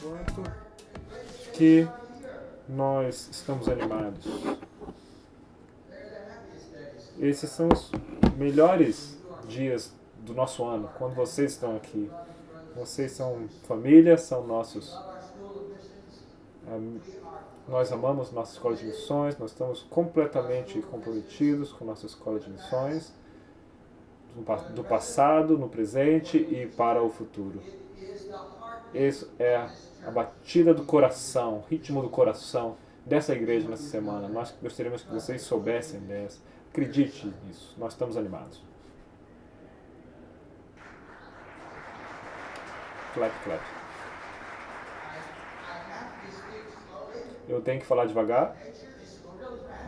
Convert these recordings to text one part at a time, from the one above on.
quanto que nós estamos animados. Esses são os melhores dias do nosso ano, quando vocês estão aqui. Vocês são família, são nossos. Nós amamos nossa escola de missões, nós estamos completamente comprometidos com nossa escola de missões, do passado, no presente e para o futuro. Isso é a batida do coração, o ritmo do coração dessa igreja nessa semana. Nós gostaríamos que vocês soubessem dessa. Acredite nisso, nós estamos animados. Clap, clap. Eu tenho que falar devagar.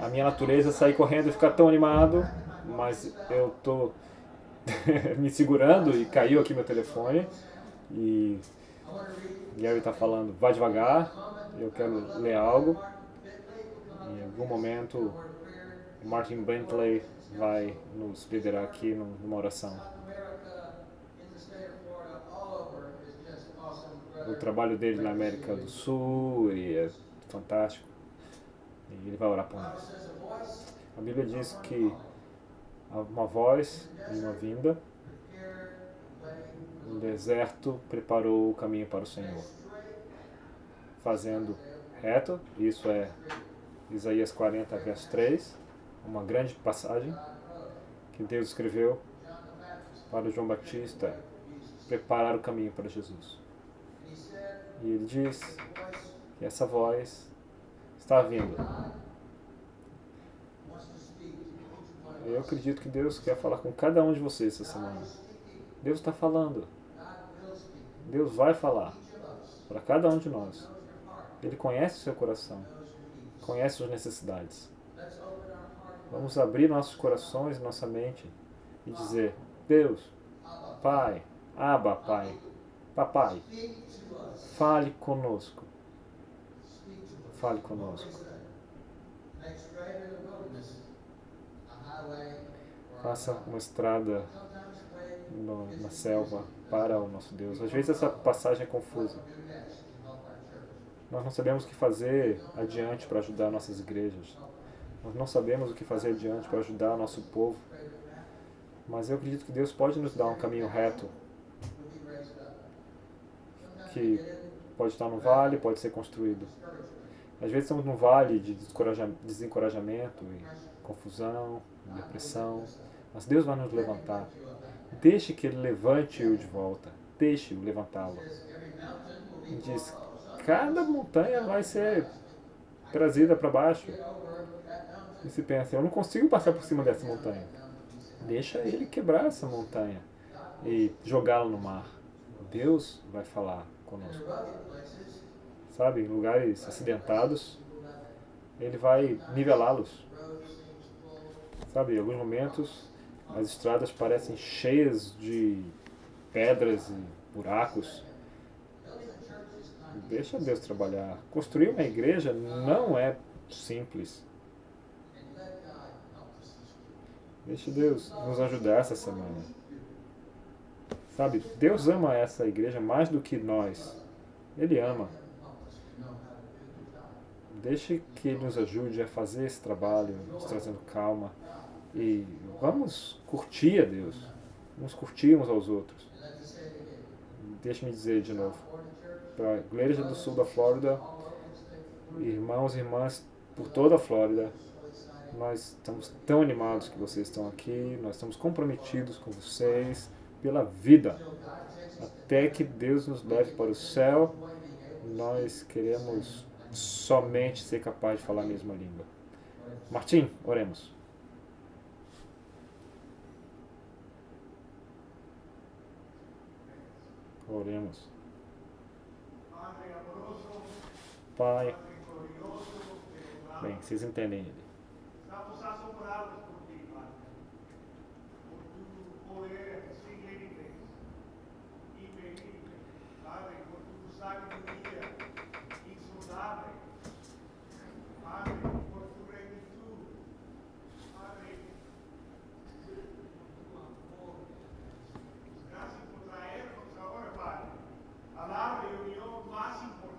A minha natureza é sair correndo e ficar tão animado, mas eu tô me segurando e caiu aqui meu telefone. E Gary está falando, vai devagar, eu quero ler algo. Em algum momento, Martin Bentley vai nos liderar aqui numa oração. O trabalho dele na América do Sul é fantástico. E ele vai orar por nós. A Bíblia diz que há uma voz e uma vinda. O deserto preparou o caminho para o Senhor. Fazendo reto, isso é Isaías 40, verso 3, uma grande passagem que Deus escreveu para João Batista preparar o caminho para Jesus. E ele diz que essa voz está vindo. Eu acredito que Deus quer falar com cada um de vocês essa semana. Deus está falando. Deus vai falar para cada um de nós. Ele conhece o seu coração, conhece suas necessidades. Vamos abrir nossos corações e nossa mente e dizer: Deus, Pai, Abba, Pai, Papai, fale conosco. Fale conosco. Faça uma estrada na selva para o nosso Deus. Às vezes essa passagem é confusa. Nós não sabemos o que fazer adiante para ajudar nossas igrejas. Nós não sabemos o que fazer adiante para ajudar o nosso povo. Mas eu acredito que Deus pode nos dar um caminho reto, que pode estar no vale, pode ser construído. Às vezes estamos num vale de desencorajamento e confusão, depressão, mas Deus vai nos levantar. Deixe que Ele levante-o de volta. Deixe-o levantá-lo. E diz, cada montanha vai ser trazida para baixo. E se pensa, eu não consigo passar por cima dessa montanha. Deixa Ele quebrar essa montanha e jogá-la no mar. Deus vai falar conosco. Sabe, em lugares acidentados, Ele vai nivelá-los. Sabe, em alguns momentos as estradas parecem cheias de pedras e buracos. Deixa Deus trabalhar. Construir uma igreja não é simples. Deixa Deus nos ajudar essa semana. Sabe, Deus ama essa igreja mais do que nós. Ele ama. Deixe que Ele nos ajude a fazer esse trabalho, nos trazendo calma. E vamos curtir a Deus. Vamos curtir uns aos outros. Deixe-me dizer de novo. Para a igreja do sul da Flórida, irmãos e irmãs por toda a Flórida, nós estamos tão animados que vocês estão aqui. Nós estamos comprometidos com vocês pela vida. Até que Deus nos leve para o céu, nós queremos somente ser capaz de falar a mesma língua. Martim, oremos. Oremos. Pai, bem, vocês entendem Ele. Estamos assombrados por ti, Padre, por tu poder sem limites, inverível, Padre, por tu sabedoria insondável, Padre, por tu rectitud, Padre, por tu amor. Gracias por traernos ahora, Padre, a la reunión más importante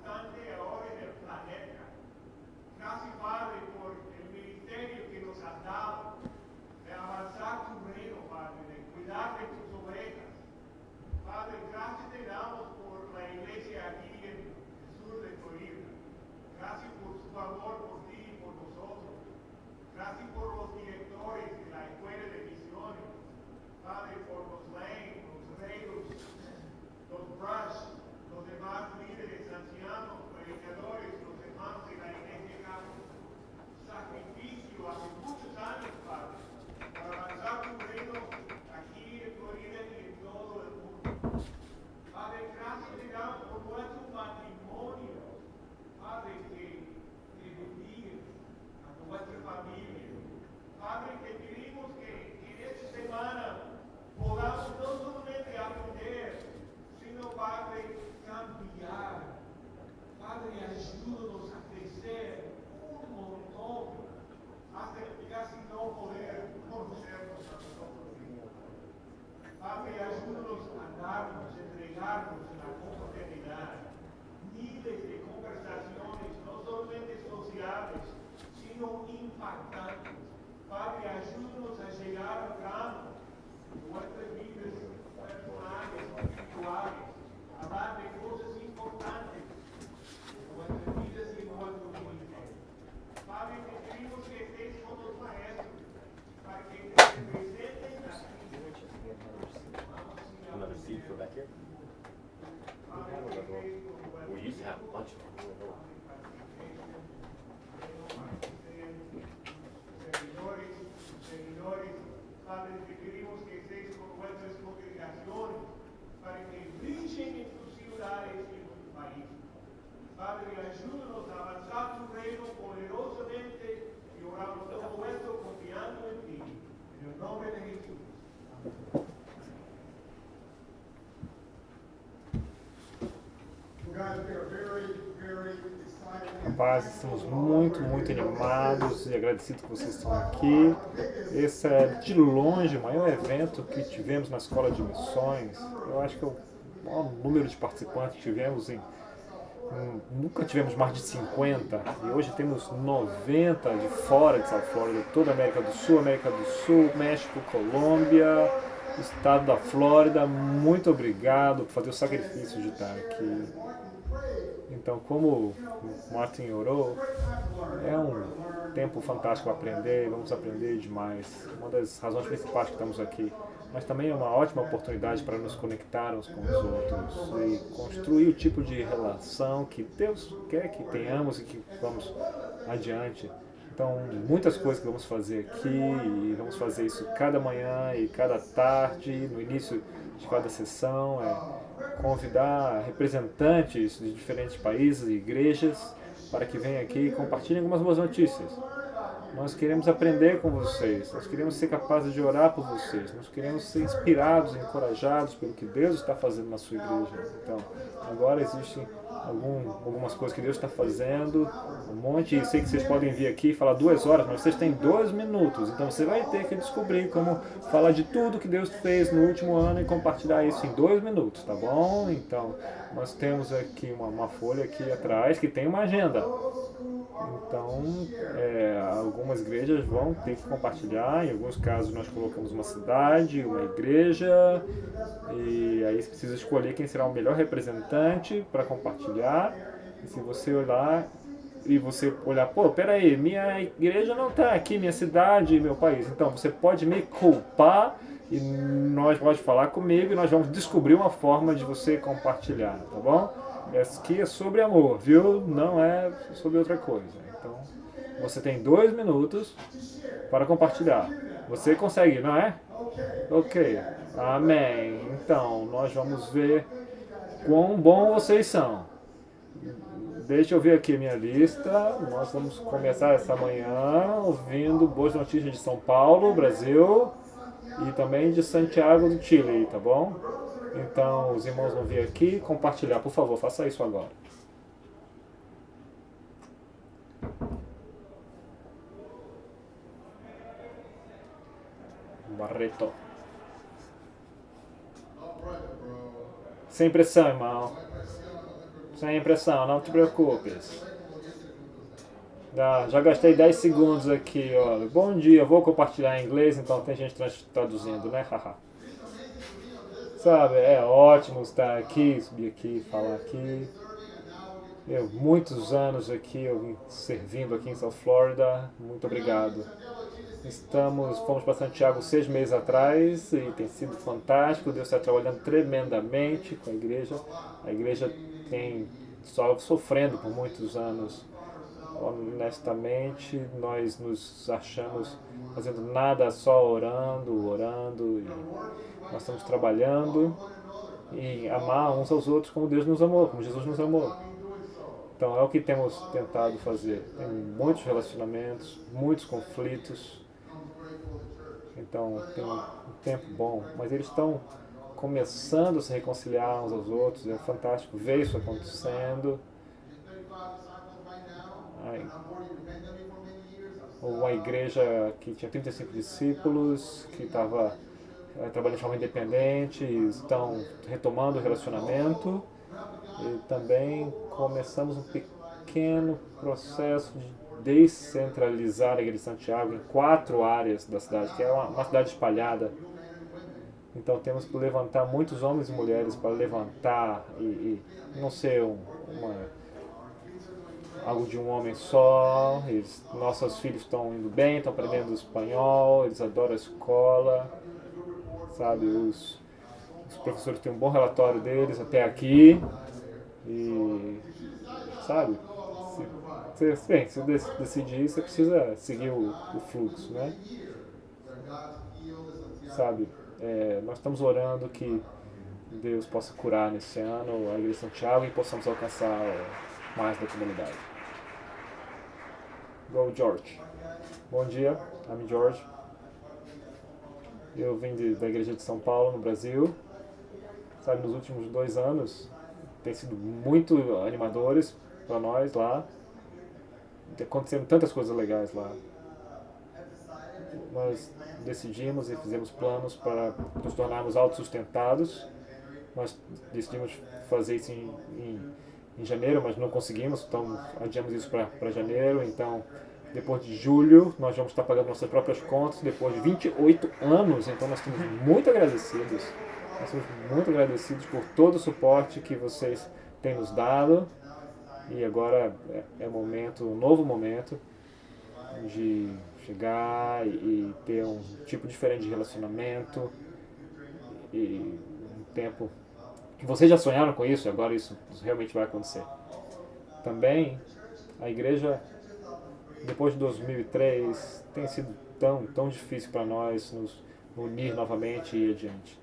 Padre, ayúdanos a avanzar tu reino poderosamente y oramos todo esto confiando en ti. En el nombre de Jesús. Paz, estamos muito, muito animados e agradecidos que vocês estão aqui. Esse é, de longe, o maior evento que tivemos na Escola de Missões. Eu acho que é o maior número de participantes que tivemos nunca tivemos mais de 50 e hoje temos 90 de fora de South Florida, toda a América do Sul, México, Colômbia, estado da Flórida. Muito obrigado por fazer o sacrifício de estar aqui. Então, como o Martin orou, é um tempo fantástico para aprender, vamos aprender demais. Uma das razões principais que estamos aqui. Mas também é uma ótima oportunidade para nos conectarmos com os outros e construir o tipo de relação que Deus quer que tenhamos e que vamos adiante. Então, muitas coisas que vamos fazer aqui, e vamos fazer isso cada manhã e cada tarde, no início de cada sessão, convidar representantes de diferentes países e igrejas para que venham aqui e compartilhem algumas boas notícias. Nós queremos aprender com vocês, nós queremos ser capazes de orar por vocês, nós queremos ser inspirados, encorajados pelo que Deus está fazendo na sua igreja. Então, agora existem algumas coisas que Deus está fazendo, um monte, e sei que vocês podem vir aqui e falar 2 horas, mas vocês têm 2 minutos, então você vai ter que descobrir como falar de tudo que Deus fez no último ano e compartilhar isso em 2 minutos, tá bom? Então, nós temos aqui uma folha aqui atrás que tem uma agenda. Então, algumas igrejas vão ter que compartilhar, em alguns casos nós colocamos uma cidade, uma igreja, e aí você precisa escolher quem será o melhor representante para compartilhar. E se você olhar e você olhar, pô, peraí, minha igreja não está aqui, minha cidade, meu país, então você pode me culpar e nós pode falar comigo e nós vamos descobrir uma forma de você compartilhar, tá bom? Esse aqui é sobre amor, viu? Não é sobre outra coisa. Então, você tem 2 minutos para compartilhar. Você consegue, não é? Ok. Amém. Então, nós vamos ver quão bom vocês são. Deixa eu ver aqui a minha lista. Nós vamos começar essa manhã ouvindo boas notícias de São Paulo, Brasil, e também de Santiago do Chile, tá bom? Então, os irmãos vão vir aqui compartilhar. Por favor, faça isso agora. Barreto. Sem pressão, irmão. Sem pressão, não te preocupes. Já gastei 10 segundos aqui, olha. Bom dia, vou compartilhar em inglês, então tem gente traduzindo, né? Haha. Sabe, é ótimo estar aqui, subir aqui, falar aqui. Eu, muitos anos aqui, eu vim servindo aqui em South Florida. Muito obrigado. Fomos para Santiago 6 meses atrás e tem sido fantástico. Deus está trabalhando tremendamente com a igreja. A igreja tem só sofrendo por muitos anos. Honestamente, nós nos achamos fazendo nada, só orando, e nós estamos trabalhando em amar uns aos outros como Deus nos amou, como Jesus nos amou. Então é o que temos tentado fazer. Tem muitos relacionamentos, muitos conflitos. Então tem um tempo bom, mas eles estão começando a se reconciliar uns aos outros. É fantástico ver isso acontecendo. Uma igreja que tinha 35 discípulos, que estava trabalhando de forma independente, estão retomando o relacionamento. E também começamos um pequeno processo de descentralizar a igreja de Santiago em 4 áreas da cidade, que é uma cidade espalhada. Então temos que levantar muitos homens e mulheres para levantar e não ser algo de um homem só. Nossos filhos estão indo bem, estão aprendendo espanhol, eles adoram a escola, sabe? Os professores têm um bom relatório deles até aqui e, sabe? Se decidir, você precisa seguir o fluxo, né? Sabe? Nós estamos orando que Deus possa curar nesse ano a Igreja de Santiago e possamos alcançar mais da comunidade. Go George. Bom dia, I'm George. Eu vim da igreja de São Paulo, no Brasil. Sabe, nos últimos 2 anos tem sido muito animadores para nós lá. Tem acontecendo tantas coisas legais lá. Nós decidimos e fizemos planos para nos tornarmos autossustentados. Nós decidimos fazer isso em janeiro, mas não conseguimos, então adiamos isso para janeiro. Então, depois de julho, nós vamos estar pagando nossas próprias contas, depois de 28 anos. Então, nós estamos muito agradecidos. Nós estamos muito agradecidos por todo o suporte que vocês têm nos dado. E agora é um novo momento de chegar e ter um tipo diferente de relacionamento e um tempo que vocês já sonharam com isso e agora isso realmente vai acontecer. Também a igreja, depois de 2003, tem sido tão difícil para nós nos unir novamente e ir adiante.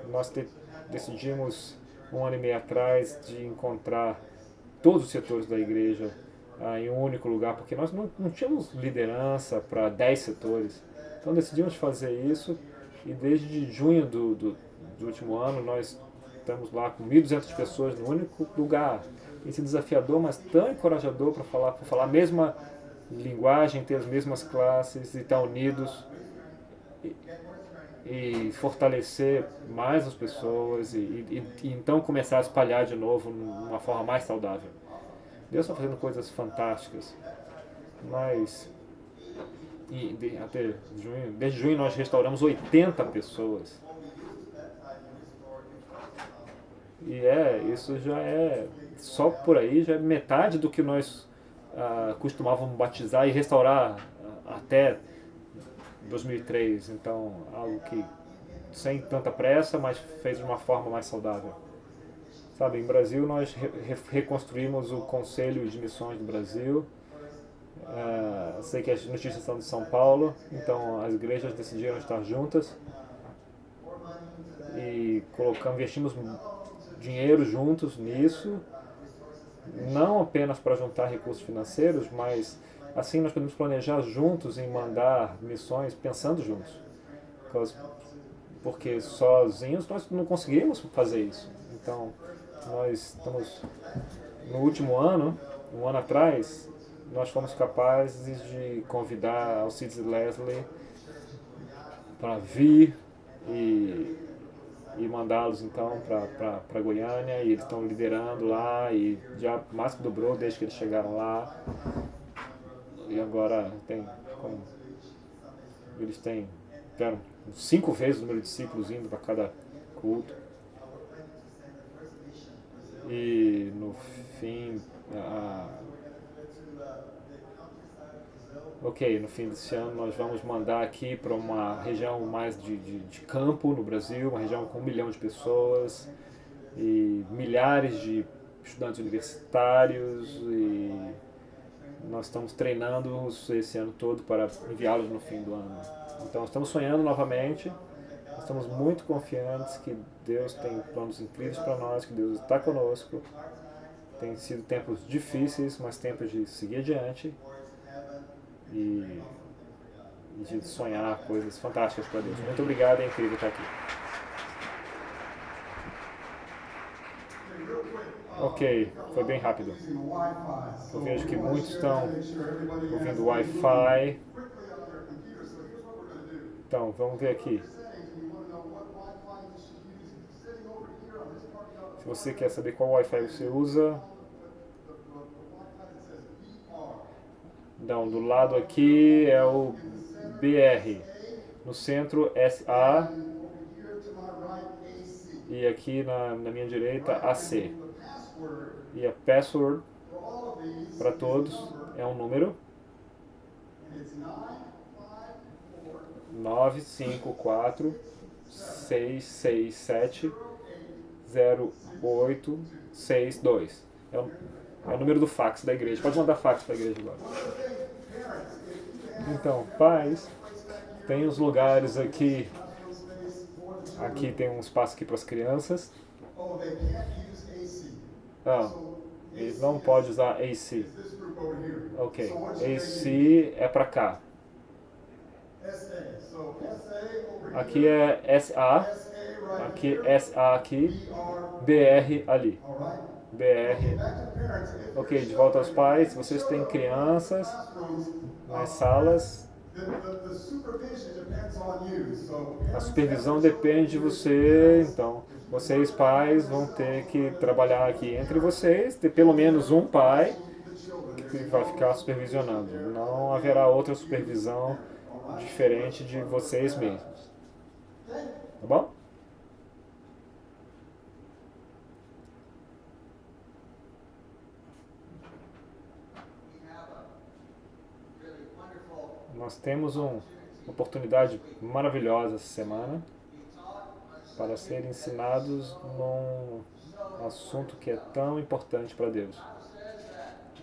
Nós decidimos 1 ano e meio atrás de encontrar todos os setores da igreja em um único lugar, porque nós não tínhamos liderança para 10 setores. Então decidimos fazer isso e desde junho do último ano nós estamos lá com 1.200 pessoas no único lugar. Esse desafiador, mas tão encorajador para falar a mesma linguagem, ter as mesmas classes e estar unidos e fortalecer mais as pessoas e então começar a espalhar de novo de uma forma mais saudável. Deus está fazendo coisas fantásticas. Desde junho nós restauramos 80 pessoas. E isso já é, só por aí, já é metade do que nós costumávamos batizar e restaurar até 2003. Então, algo que sem tanta pressa, mas fez de uma forma mais saudável. Sabe, em Brasil nós reconstruímos o Conselho de Missões do Brasil. Sei que as notícias são de São Paulo, então as igrejas decidiram estar juntas e investimos dinheiro juntos nisso, não apenas para juntar recursos financeiros, mas assim nós podemos planejar juntos em mandar missões pensando juntos, porque sozinhos nós não conseguimos fazer isso. Então nós estamos no último ano, um ano atrás, nós fomos capazes de convidar Alcides e Leslie para vir e mandá-los então para Goiânia, e eles estão liderando lá e já mais que dobrou desde que eles chegaram lá. E agora eles tiveram 5 vezes o número de discípulos indo para cada culto. E no fim, no fim desse ano nós vamos mandar aqui para uma região mais de campo no Brasil, uma região com 1 milhão de pessoas e milhares de estudantes universitários, e nós estamos treinando-os esse ano todo para enviá-los no fim do ano. Então estamos sonhando novamente, estamos muito confiantes que Deus tem planos incríveis para nós, que Deus está conosco. Tem sido tempos difíceis, mas tempos de seguir adiante e de sonhar coisas fantásticas para Deus. Muito obrigado, é incrível estar aqui. Ok, foi bem rápido. Eu vejo que muitos estão ouvindo Wi-Fi. Então, vamos ver aqui. Se você quer saber qual Wi-Fi você usa, não, do lado aqui é o BR, no centro SA e aqui na minha direita AC. E a password para todos é um número 954-667-0862. É o número do fax da igreja. Pode mandar fax para a igreja agora. Então, pais, tem os lugares aqui. Aqui tem um espaço aqui para as crianças. Ele não pode usar AC. It's this group over here. Ok. So what's your name? AC é para cá. SA. So SA over Aqui here. é SA. SA right Aqui here. SA aqui. BR. BR ali. All right. BR. Back to the parents. If Ok, you're de volta aos children, pais. Se vocês têm crianças classrooms, nas salas, the supervision depends on you. So a supervisão depende de você. Então, vocês pais vão ter que trabalhar aqui entre vocês, ter pelo menos um pai que vai ficar supervisionando. Não haverá outra supervisão diferente de vocês mesmos. Tá bom? Nós temos uma oportunidade maravilhosa essa semana para ser ensinados num assunto que é tão importante para Deus.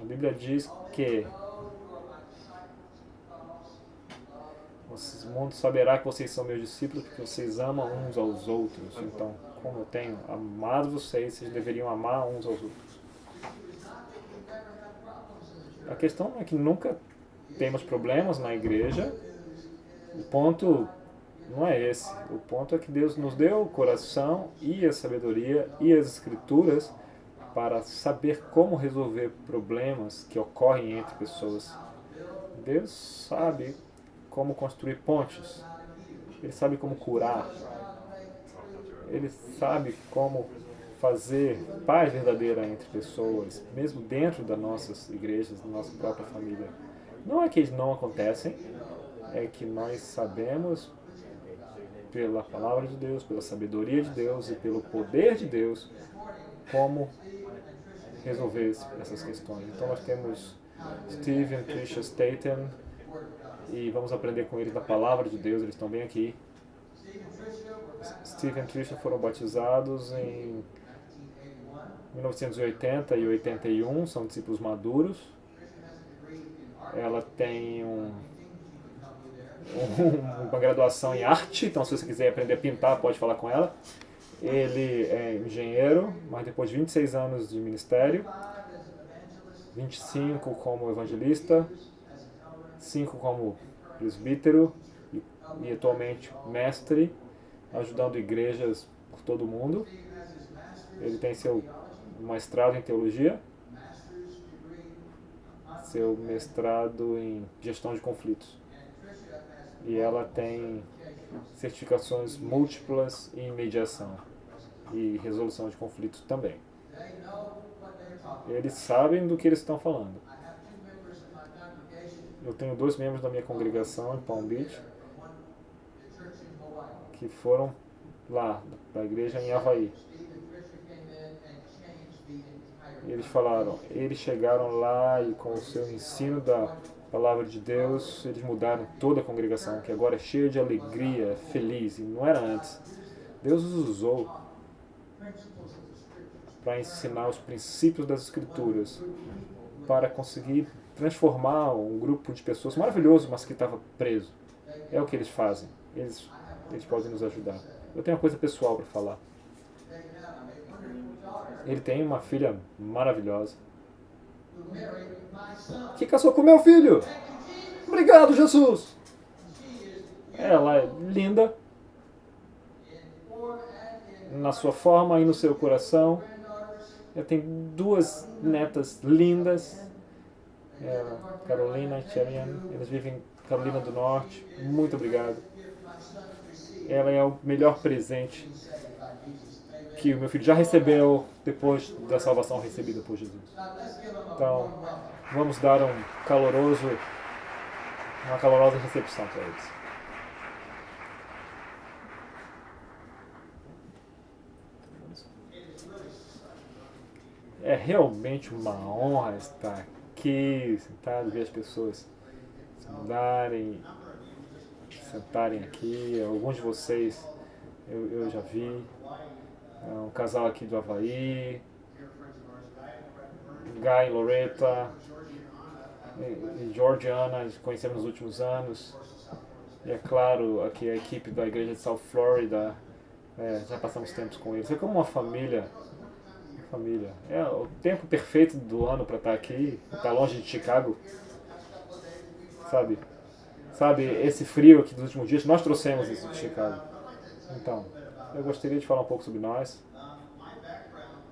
A Bíblia diz que o mundo saberá que vocês são meus discípulos porque vocês amam uns aos outros. Então, como eu tenho amado vocês, vocês deveriam amar uns aos outros. A questão é que nunca temos problemas na igreja. O ponto não é esse. O ponto é que Deus nos deu o coração e a sabedoria e as escrituras para saber como resolver problemas que ocorrem entre pessoas. Deus sabe como construir pontes. Ele sabe como curar. Ele sabe como fazer paz verdadeira entre pessoas, mesmo dentro das nossas igrejas, da nossa própria família. Não é que eles não acontecem, é que nós sabemos, pela palavra de Deus, pela sabedoria de Deus e pelo poder de Deus, como resolver essas questões. Então nós temos Steve e Tricia Staten e vamos aprender com eles da palavra de Deus, eles estão bem aqui. Steve e Tricia foram batizados em 1980 e 81, são discípulos maduros. Ela tem uma graduação em arte, então se você quiser aprender a pintar, pode falar com ela. Ele é engenheiro, mas depois de 26 anos de ministério, 25 como evangelista, 5 como presbítero e atualmente mestre, ajudando igrejas por todo o mundo. Ele tem seu mestrado em teologia, seu mestrado em gestão de conflitos. E ela tem certificações múltiplas em mediação e resolução de conflitos também. Eles sabem do que eles estão falando. Eu tenho 2 membros da minha congregação em Palm Beach que foram lá para a igreja em Havaí. Eles falaram, eles chegaram lá e com o seu ensino da palavra de Deus, eles mudaram toda a congregação, que agora é cheia de alegria, feliz, e não era antes. Deus os usou para ensinar os princípios das Escrituras, para conseguir transformar um grupo de pessoas maravilhoso, mas que estava preso. É o que eles fazem. Eles podem nos ajudar. Eu tenho uma coisa pessoal para falar. Ele tem uma filha maravilhosa que casou com meu filho. Obrigado, Jesus! Ela é linda na sua forma e no seu coração. Eu tenho 2 netas lindas, Carolina e Cheyenne. Eles vivem em Carolina do Norte. Muito obrigado. Ela é o melhor presente que o meu filho já recebeu depois da salvação recebida por Jesus. Então, vamos dar uma calorosa recepção para eles. É realmente uma honra estar aqui, sentado, ver as pessoas se mudarem, sentarem aqui. Alguns de vocês eu já vi. Um casal aqui do Havaí, Guy e Loretta, e Georgiana, conhecemos nos últimos anos. E é claro, aqui a equipe da igreja de South Florida, já passamos tempos com eles. É como uma família família. É o tempo perfeito do ano para estar aqui, estar longe de Chicago, sabe? Sabe, esse frio aqui dos últimos dias, nós trouxemos isso de Chicago. Então, eu gostaria de falar um pouco sobre nós,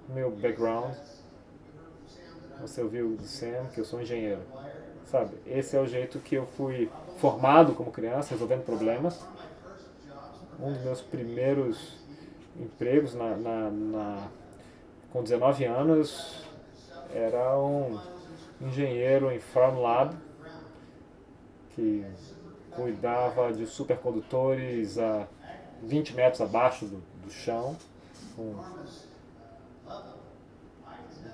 meu background. Você ouviu do Sam, que eu sou engenheiro. Sabe, esse é o jeito que eu fui formado como criança, resolvendo problemas. Um dos meus primeiros empregos com 19 anos era um engenheiro em Farm Lab que cuidava de supercondutores a 20 metros abaixo do chão.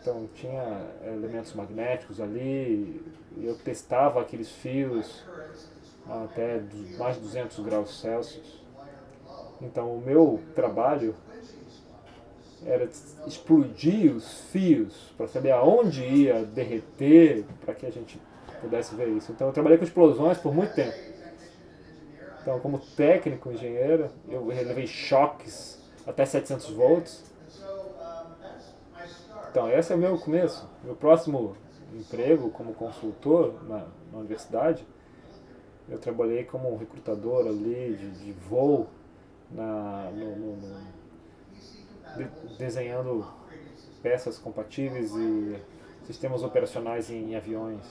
Então tinha elementos magnéticos ali, e eu testava aqueles fios até mais de 200 graus Celsius. Então o meu trabalho era explodir os fios para saber aonde ia derreter para que a gente pudesse ver isso. Então eu trabalhei com explosões por muito tempo. Então como técnico engenheiro, eu relevei choques até 700 volts. Então esse é o meu começo. Meu próximo emprego como consultor na universidade, eu trabalhei como recrutador ali de voo desenhando peças compatíveis e sistemas operacionais em aviões.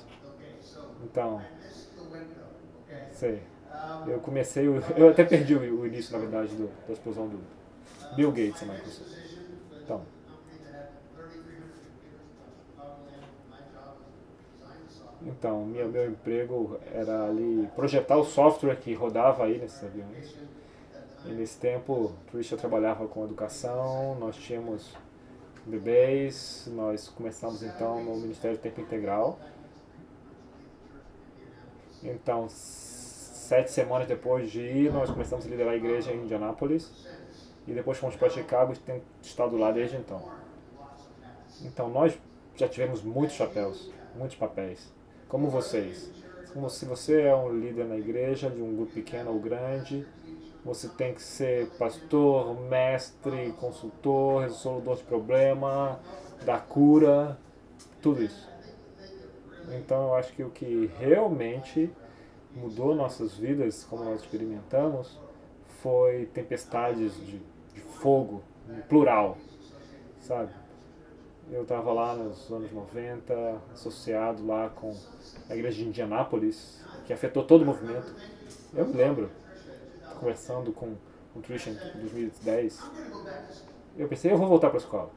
Então, sei. Eu até perdi o início, na verdade, da explosão do Bill Gates na Microsoft. Então, meu emprego era ali projetar o software que rodava aí nesses aviões. E nesse tempo, Trisha trabalhava com educação, nós tínhamos bebês, nós começamos então no Ministério de Tempo Integral. Então, 7 semanas depois de ir, nós começamos a liderar a igreja em Indianápolis. E depois fomos para Chicago e temos estado lá desde então. Então, nós já tivemos muitos chapéus, muitos papéis. Como vocês. Se você é um líder na igreja, de um grupo pequeno ou grande, você tem que ser pastor, mestre, consultor, resolvedor de problema, da cura, tudo isso. Então eu acho que o que realmente mudou nossas vidas, como nós experimentamos, foi tempestades de fogo, no plural, sabe? Eu estava lá nos anos 90, associado lá com a igreja de Indianápolis, que afetou todo o movimento. Eu me lembro, conversando com o Trisha em 2010, eu pensei, eu vou voltar para a escola.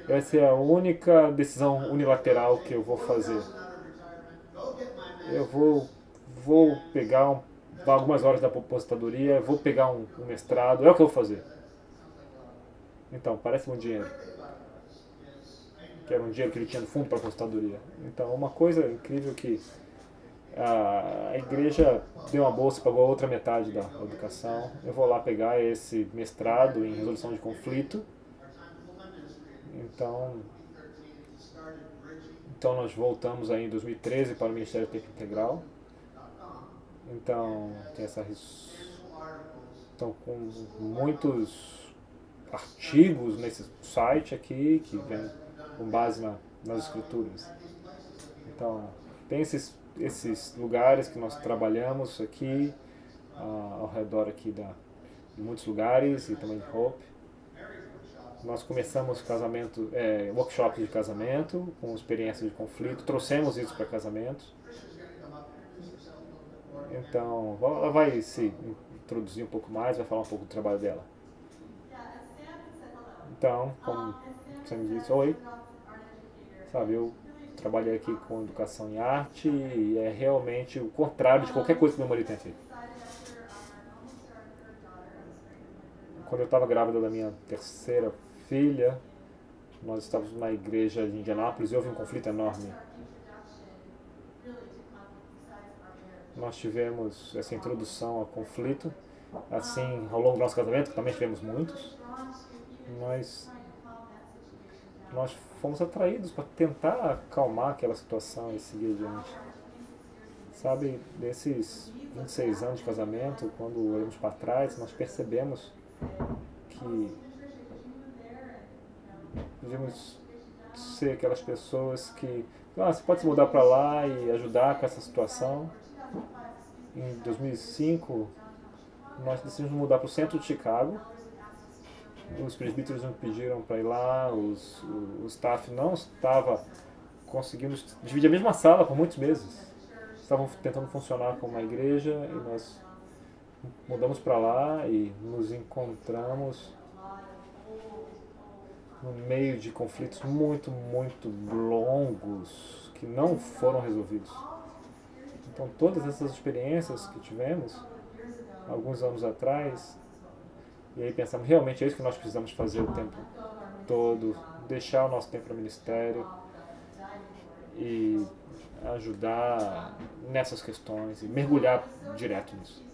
Vai ser a única decisão unilateral que eu vou fazer. Eu vou pegar algumas horas da aposentadoria, vou pegar um mestrado, é o que eu vou fazer. Então, parece um dinheiro. Que era um dinheiro que ele tinha no fundo para a aposentadoria. Então, uma coisa incrível que a igreja deu uma bolsa e pagou a outra metade da educação. Eu vou lá pegar esse mestrado em resolução de conflito. Então nós voltamos aí em 2013 para o Ministério do Tempo Integral. Então, tem então, com muitos artigos nesse site aqui, que vem com base nas escrituras. Então, tem esses lugares que nós trabalhamos aqui, ao redor aqui de muitos lugares, e também em Hope. Nós começamos workshops de casamento, com experiência de conflito, trouxemos isso para casamentos. Então, ela vai se introduzir um pouco mais, vai falar um pouco do trabalho dela. Então, como você me disse, oi, sabe, eu trabalhei aqui com educação em arte e é realmente o contrário de qualquer coisa que meu marido tem feito. Quando eu estava grávida da minha terceira filha, nós estávamos na igreja de Indianápolis e houve um conflito enorme. Nós tivemos essa introdução ao conflito, assim, ao longo do nosso casamento, que também tivemos muitos. Nós fomos atraídos para tentar acalmar aquela situação e seguir adiante. Sabe, desses 26 anos de casamento, quando olhamos para trás, nós percebemos que devíamos ser aquelas pessoas que você pode se mudar para lá e ajudar com essa situação. Em 2005, nós decidimos mudar para o centro de Chicago. Os presbíteros nos pediram para ir lá, o staff não estava conseguindo dividir a mesma sala por muitos meses. Estavam tentando funcionar como uma igreja e nós mudamos para lá e nos encontramos no meio de conflitos muito, muito longos que não foram resolvidos. Então todas essas experiências que tivemos alguns anos atrás, e aí pensamos, realmente é isso que nós precisamos fazer o tempo todo, deixar o nosso tempo para o ministério e ajudar nessas questões e mergulhar direto nisso.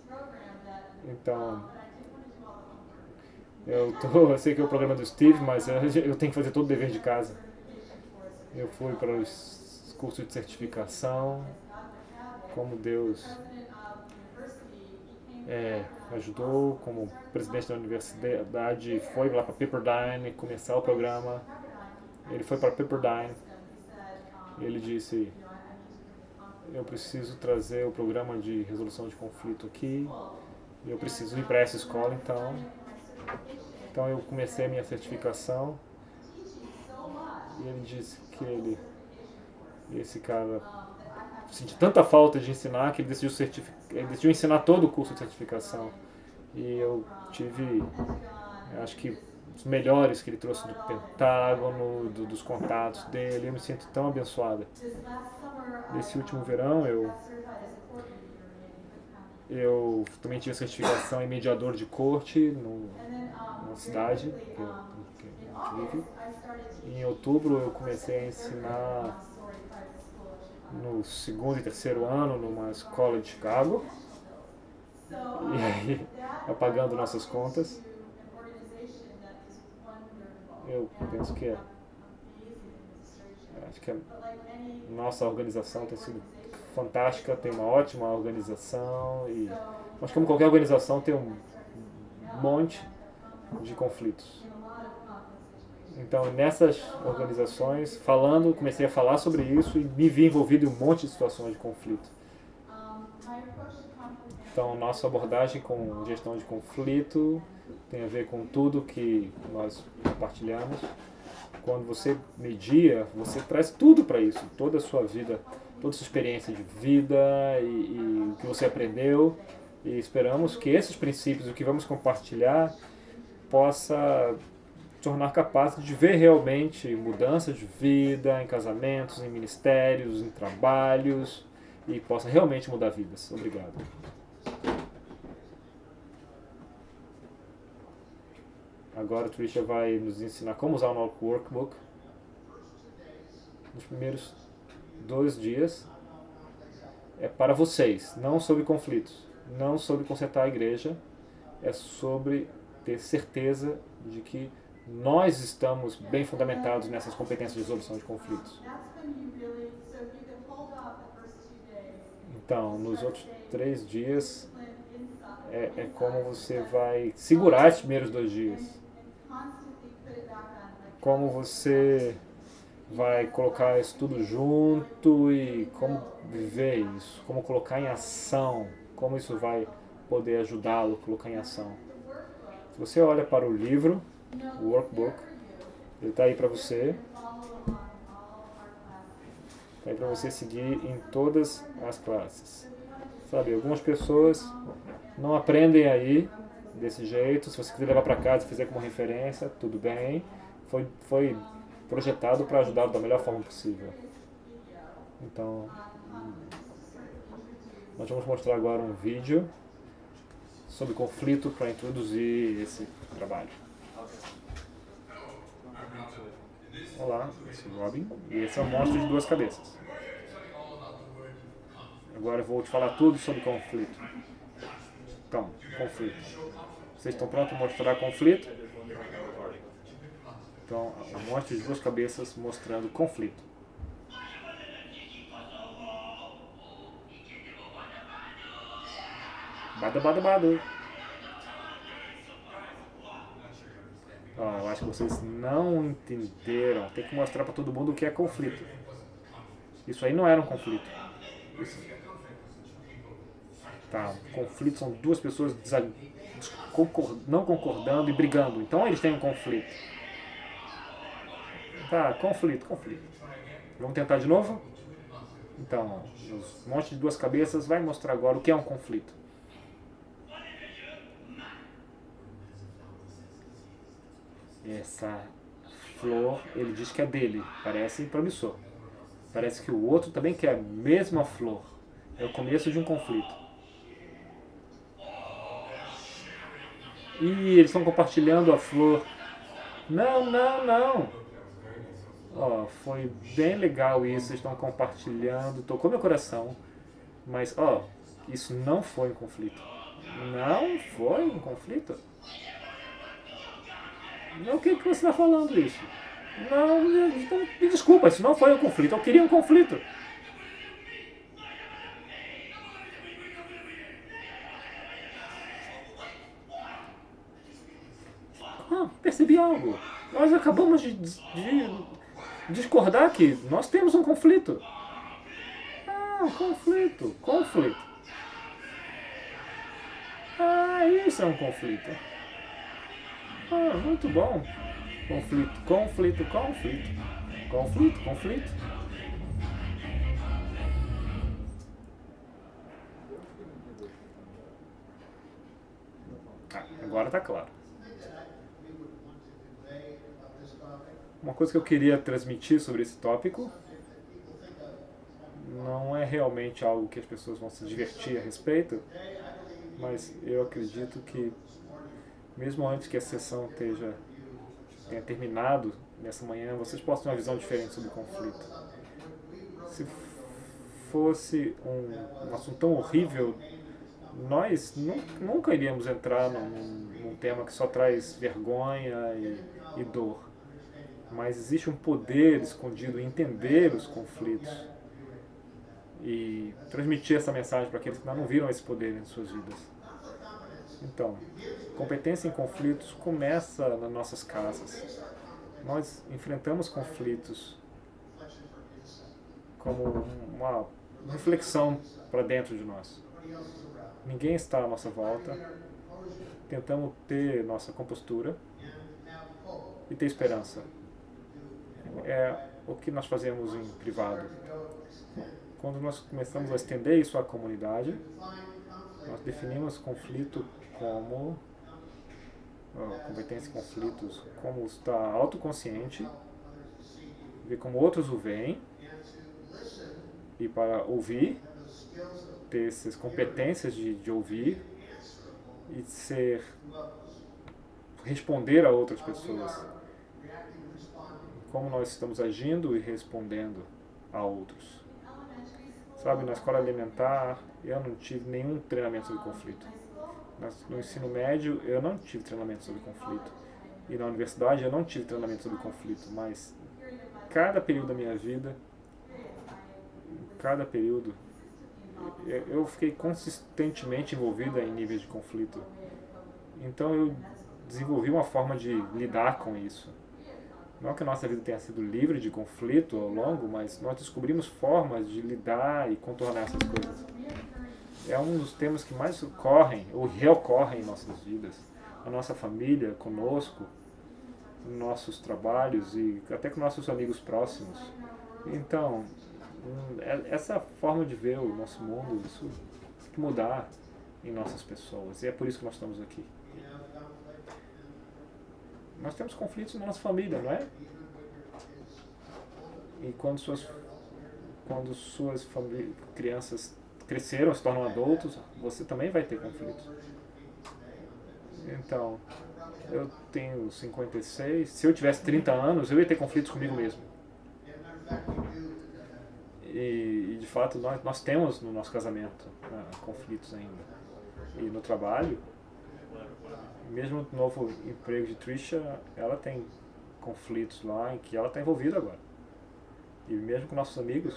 Então, eu sei que é o programa do Steve, mas eu tenho que fazer todo o dever de casa. Eu fui para os cursos de certificação, como Deus ajudou, como presidente da universidade, foi lá para Pepperdine começar o programa. Ele foi para Pepperdine e ele disse: eu preciso trazer o programa de resolução de conflito aqui, eu preciso ir para essa escola, então eu comecei a minha certificação. E ele disse que esse cara sentiu tanta falta de ensinar que ele decidiu ensinar todo o curso de certificação. E eu tive, acho que os melhores que ele trouxe do Pentágono, dos contatos dele. Eu me sinto tão abençoada. Esse último verão eu também tive a certificação em mediador de corte numa cidade que eu tive. Em outubro eu comecei a ensinar no segundo e terceiro ano numa escola de Chicago, e aí apagando nossas contas. Eu penso que acho que a nossa organização tem sido fantástica, tem uma ótima organização, e acho que como qualquer organização tem um monte de conflitos. Então, nessas organizações, comecei a falar sobre isso e me vi envolvido em um monte de situações de conflito. Então, nossa abordagem com gestão de conflito tem a ver com tudo que nós compartilhamos. Quando você media, você traz tudo para isso, toda a sua vida, toda a sua experiência de vida e o que você aprendeu. E esperamos que esses princípios, o que vamos compartilhar, possa tornar capaz de ver realmente mudança de vida em casamentos, em ministérios, em trabalhos, e possa realmente mudar vidas. Obrigado. Agora a Trisha vai nos ensinar como usar o nosso workbook. Nos primeiros 2 dias é para vocês, não sobre conflitos, não sobre consertar a igreja, é sobre ter certeza de que nós estamos bem fundamentados nessas competências de resolução de conflitos. Então, nos outros 3 dias, é como você vai segurar os primeiros 2 dias. Como você vai colocar isso tudo junto e como viver isso, como colocar em ação, como isso vai poder ajudá-lo a colocar em ação. Se você olha para o livro, o workbook, ele está aí para você. Está aí para você seguir em todas as classes. Sabe, algumas pessoas não aprendem aí desse jeito. Se você quiser levar para casa e fizer como referência, tudo bem. Foi projetado para ajudá-lo da melhor forma possível. Então, nós vamos mostrar agora um vídeo sobre conflito para introduzir esse trabalho. Olá, eu sou o Robin e esse é o Monstro de Duas Cabeças. Agora eu vou te falar tudo sobre conflito. Então, conflito. Vocês estão prontos para mostrar conflito? Então, o Monstro de Duas Cabeças mostrando conflito. Bada, bada, bada. Eu acho que vocês não entenderam. Tem que mostrar para todo mundo o que é conflito. Isso aí não era um conflito. Isso, tá, conflito são duas pessoas não concordando e brigando. Então eles têm um conflito. Tá, conflito. Vamos tentar de novo? Então, os monte de duas cabeças vai mostrar agora o que é um conflito. Essa flor, ele diz que é dele. Parece promissor. Parece que o outro também quer a mesma flor. É o começo de um conflito. E eles estão compartilhando a flor. Não. Foi bem legal isso. Eles estão compartilhando. Tocou meu coração. Mas, isso não foi um conflito. Não foi um conflito? O que você está falando isso? Não, me desculpa, isso não foi um conflito. Eu queria um conflito. Percebi algo. Nós acabamos de discordar que nós temos um conflito. Conflito. Isso é um conflito. Muito bom. Conflito. Agora tá claro. Uma coisa que eu queria transmitir sobre esse tópico não é realmente algo que as pessoas vão se divertir a respeito, mas eu acredito que mesmo antes que a sessão tenha terminado nessa manhã, vocês possam ter uma visão diferente sobre o conflito. Se fosse um assunto tão horrível, nós nunca iríamos entrar num tema que só traz vergonha e dor. Mas existe um poder escondido em entender os conflitos e transmitir essa mensagem para aqueles que ainda não viram esse poder em suas vidas. Então, competência em conflitos começa nas nossas casas. Nós enfrentamos conflitos como uma reflexão para dentro de nós. Ninguém está à nossa volta. Tentamos ter nossa compostura e ter esperança. É o que nós fazemos em privado. Quando nós começamos a estender isso à comunidade, nós definimos conflito como competência em conflitos, como estar autoconsciente, ver como outros o veem, e para ouvir, ter essas competências de ouvir e responder a outras pessoas. Como nós estamos agindo e respondendo a outros. Sabe, na escola alimentar eu não tive nenhum treinamento sobre conflito. No ensino médio eu não tive treinamento sobre conflito. E na universidade eu não tive treinamento sobre conflito. Mas cada período da minha vida, eu fiquei consistentemente envolvida em níveis de conflito. Então eu desenvolvi uma forma de lidar com isso. Não que a nossa vida tenha sido livre de conflito ao longo, mas nós descobrimos formas de lidar e contornar essas coisas. É um dos temas que mais ocorrem, ou reocorrem em nossas vidas. A nossa família, conosco, nossos trabalhos e até com nossos amigos próximos. Então, essa forma de ver o nosso mundo, isso tem que mudar em nossas pessoas. E é por isso que nós estamos aqui. Nós temos conflitos na nossa família, não é? E quando suas crianças cresceram, se tornam adultos, você também vai ter conflitos. Então, eu tenho 56, se eu tivesse 30 anos, eu ia ter conflitos comigo mesmo. E de fato, nós temos no nosso casamento conflitos ainda. E no trabalho, mesmo no novo emprego de Trisha, ela tem conflitos lá em que ela está envolvida agora. E mesmo com nossos amigos,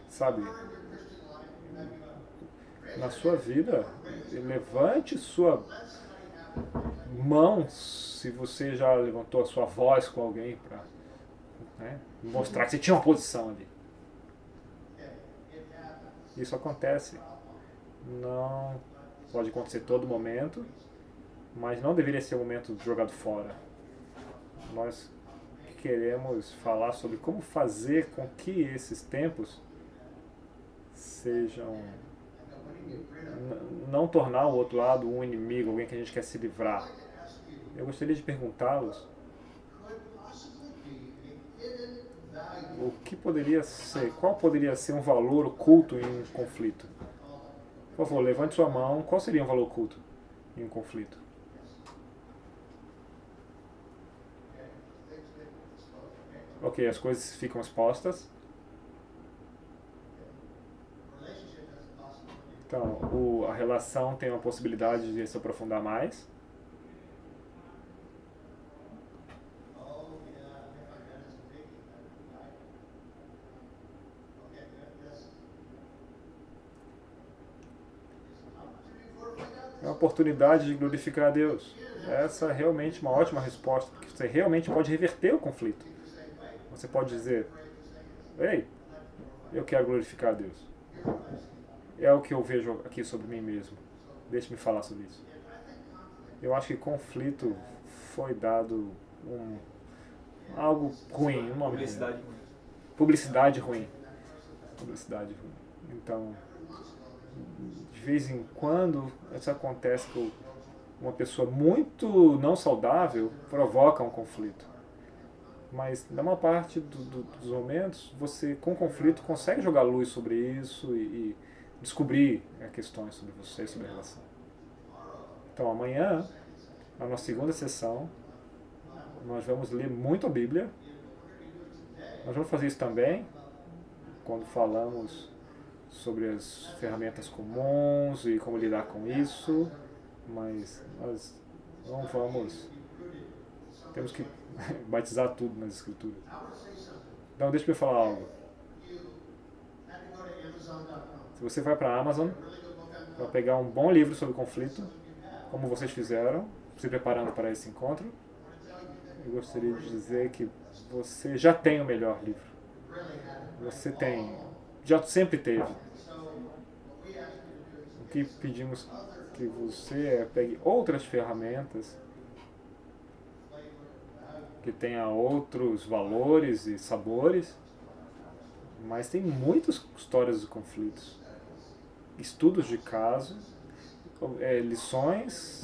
sabe, na sua vida, levante sua mãos se você já levantou a sua voz com alguém para, né, mostrar que você tinha uma posição ali. Isso acontece. Não pode acontecer todo momento, mas não deveria ser um momento jogado fora. Nós queremos falar sobre como fazer com que esses tempos sejam... não tornar o outro lado um inimigo, alguém que a gente quer se livrar. Eu gostaria de perguntá-los o que poderia ser, qual poderia ser um valor oculto em um conflito. Por favor, levante sua mão. Qual seria um valor oculto em um conflito? Ok, as coisas ficam expostas. Então, a relação tem uma possibilidade de se aprofundar mais. É uma oportunidade de glorificar a Deus. Essa é realmente uma ótima resposta, porque você realmente pode reverter o conflito. Você pode dizer: ei, eu quero glorificar a Deus. É o que eu vejo aqui sobre mim mesmo. Deixe-me falar sobre isso. Eu acho que conflito foi dado algo ruim, um nome ruim. Publicidade ruim. Publicidade ruim. Então, de vez em quando, isso acontece com uma pessoa muito não saudável, provoca um conflito. Mas, na maior parte dos momentos, você, com conflito, consegue jogar luz sobre isso e descobrir questões sobre você, sobre a relação. Então, amanhã, na nossa segunda sessão, nós vamos ler muito a Bíblia. Nós vamos fazer isso também quando falamos sobre as ferramentas comuns e como lidar com isso, mas nós não vamos... Temos que batizar tudo nas Escrituras. Então, deixa eu falar algo. Se você vai para a Amazon para pegar um bom livro sobre conflito, como vocês fizeram, se preparando para esse encontro, eu gostaria de dizer que você já tem o melhor livro. Você tem, já sempre teve. O que pedimos que você pegue outras ferramentas que tenha outros valores e sabores, mas tem muitas histórias de conflitos, estudos de caso, lições,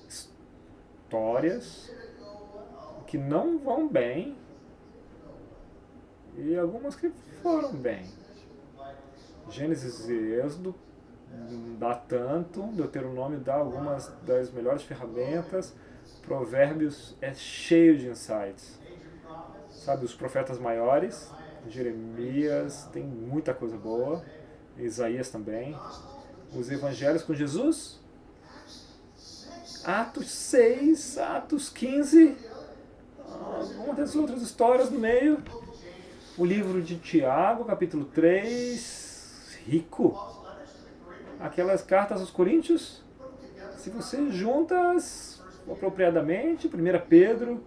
histórias que não vão bem e algumas que foram bem. Gênesis e Êxodo dá tanto, Deuteronômio dá algumas das melhores ferramentas, Provérbios é cheio de insights. Sabe, os profetas maiores, Jeremias, tem muita coisa boa, Isaías também. Os evangelhos com Jesus, Atos 6, Atos 15, algumas das outras histórias no meio. O livro de Tiago, capítulo 3, rico. Aquelas cartas aos Coríntios, se você juntas apropriadamente, 1 Pedro,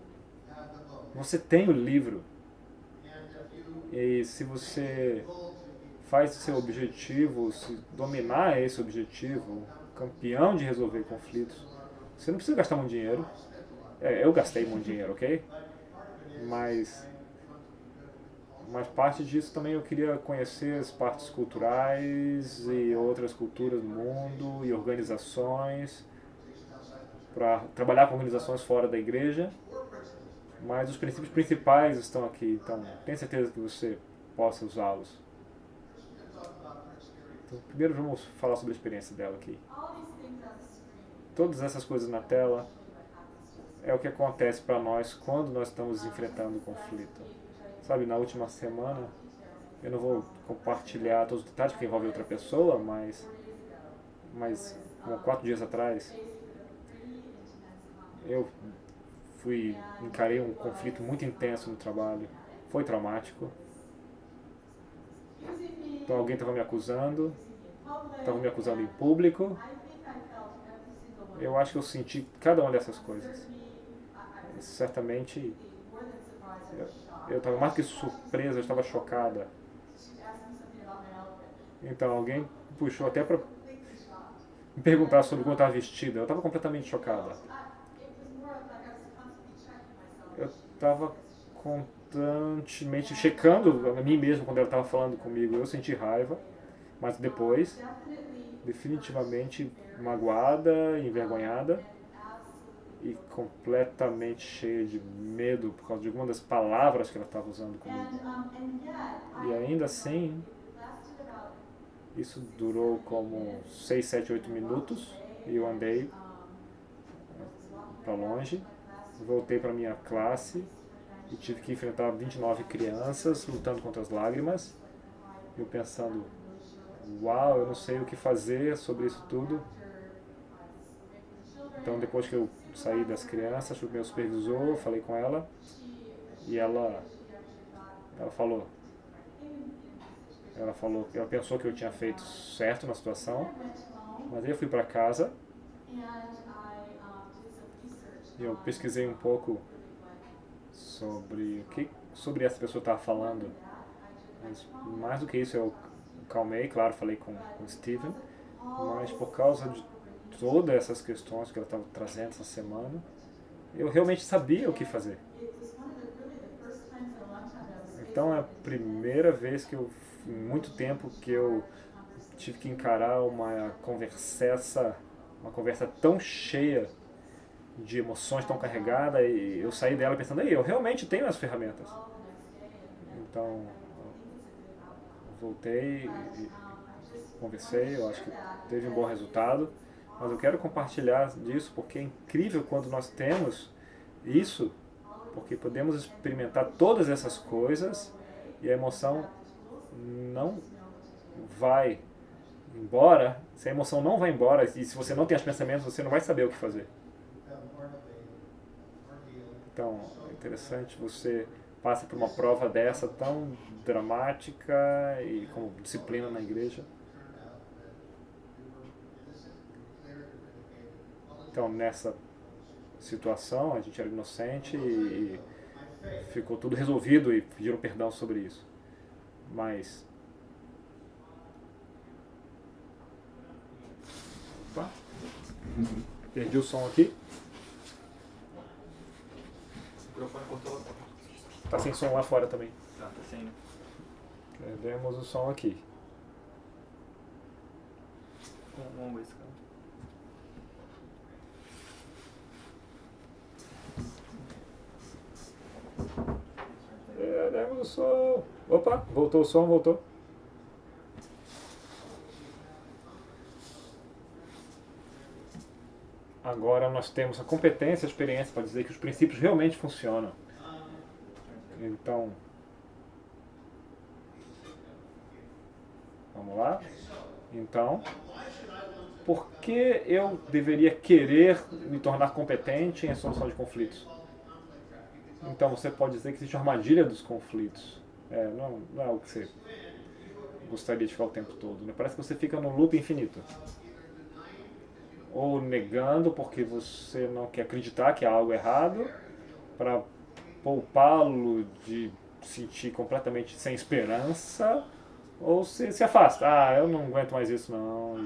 você tem o livro. E se você faz o seu objetivo, se dominar esse objetivo, campeão de resolver conflitos, você não precisa gastar muito dinheiro. Eu gastei muito dinheiro, ok? Mas parte disso também eu queria conhecer as partes culturais e outras culturas do mundo e organizações, para trabalhar com organizações fora da igreja, mas os princípios principais estão aqui, então tenho certeza que você possa usá-los. Então, primeiro vamos falar sobre a experiência dela aqui. Todas essas coisas na tela é o que acontece para nós quando nós estamos enfrentando o conflito. Sabe, na última semana, eu não vou compartilhar todos os detalhes porque envolve outra pessoa, mas como 4 dias atrás, eu encarei um conflito muito intenso no trabalho. Foi traumático. Então alguém estava me acusando em público, Eu acho que eu senti cada uma dessas coisas. Certamente, eu estava mais que surpresa, eu estava chocada. Então, alguém puxou até para me perguntar sobre como eu estava vestida. Eu estava completamente chocada. Eu estava constantemente checando a mim mesmo quando ela estava falando comigo. Eu senti raiva, mas depois, definitivamente magoada, envergonhada e completamente cheia de medo por causa de alguma das palavras que ela estava usando comigo. E ainda assim, isso durou como 6, 7, 8 minutos e eu andei para longe, voltei para minha classe e tive que enfrentar 29 crianças lutando contra as lágrimas. Eu pensando, uau, eu não sei o que fazer sobre isso tudo. Então depois que eu saí das crianças, fui pro meu supervisor, falei com ela e ela falou, ela pensou que eu tinha feito certo na situação, mas aí eu fui para casa e eu pesquisei um pouco sobre essa pessoa estava falando, mas mais do que isso eu calmei, claro, falei com o Steven, mas por causa de todas essas questões que ela estava trazendo essa semana, eu realmente sabia o que fazer. Então é a primeira vez que eu, em muito tempo, que eu tive que encarar uma conversa tão cheia de emoções, tão carregada, e eu saí dela pensando, eu realmente tenho as ferramentas. Então, eu voltei e conversei, eu acho que teve um bom resultado, mas eu quero compartilhar disso porque é incrível quando nós temos isso, porque podemos experimentar todas essas coisas e a emoção não vai embora. Se a emoção não vai embora e se você não tem os pensamentos, você não vai saber o que fazer. Então, é interessante, você passa por uma prova dessa tão dramática e como disciplina na igreja. Então, nessa situação, a gente era inocente e ficou tudo resolvido e pediram perdão sobre isso. Mas... Opa. Perdi o som aqui. O microfone cortou. Tá sem som lá fora também. Tá sem. Perdemos o som aqui. Vamos ver esse cara. Perdemos o som. Opa, voltou o som, voltou. Agora nós temos a competência e a experiência para dizer que os princípios realmente funcionam. Então, vamos lá? Então, por que eu deveria querer me tornar competente em solução de conflitos? Então você pode dizer que existe uma armadilha dos conflitos. Não é o que você gostaria de ficar o tempo todo. Né? Parece que você fica num loop infinito. Ou negando porque você não quer acreditar que há algo errado, para poupá-lo de sentir completamente sem esperança, ou você se afasta. Eu não aguento mais isso não,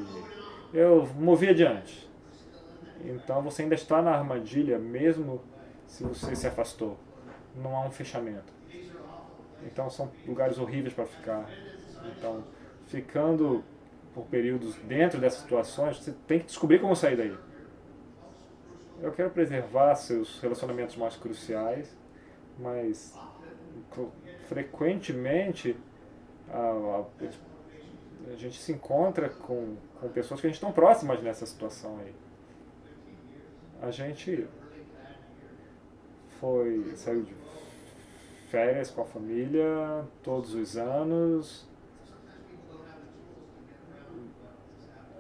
e eu movi adiante. Então você ainda está na armadilha, mesmo se você se afastou. Não há um fechamento. Então são lugares horríveis para ficar. Então, ficando por períodos dentro dessas situações, você tem que descobrir como sair daí. Eu quero preservar seus relacionamentos mais cruciais, mas frequentemente a gente se encontra com pessoas que a gente estão próximas nessa situação aí. A gente saiu de férias com a família todos os anos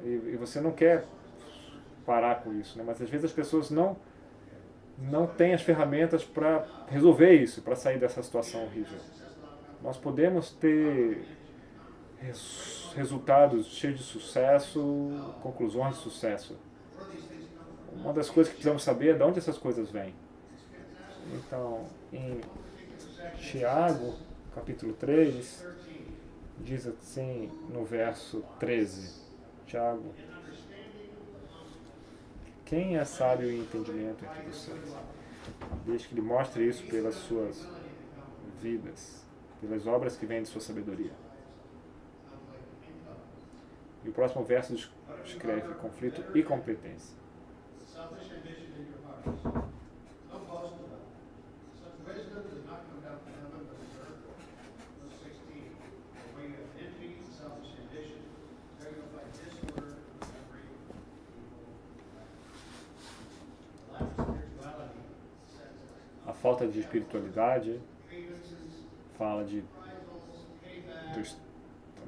e você não quer parar com isso, né? Mas às vezes as pessoas não têm as ferramentas para resolver isso, para sair dessa situação horrível. Nós podemos ter resultados cheios de sucesso, conclusões de sucesso, uma das coisas que precisamos saber é de onde essas coisas vêm. Então, em Tiago, capítulo 3, diz assim no verso 13, Tiago: quem é sábio em entendimento entre vocês? Deixe que ele mostre isso pelas suas vidas, pelas obras que vêm de sua sabedoria. E o próximo verso escreve conflito e competência. Selfish ambition in your hearts. Don't boast about it. Such wisdom does not come down from heaven, but is earth. Verse 16. For where you have envy and selfish ambition, there you will find disorder and every evil act. The lack of spirituality says A falta de espiritualidade grievances, fala de reprisals, payback, dos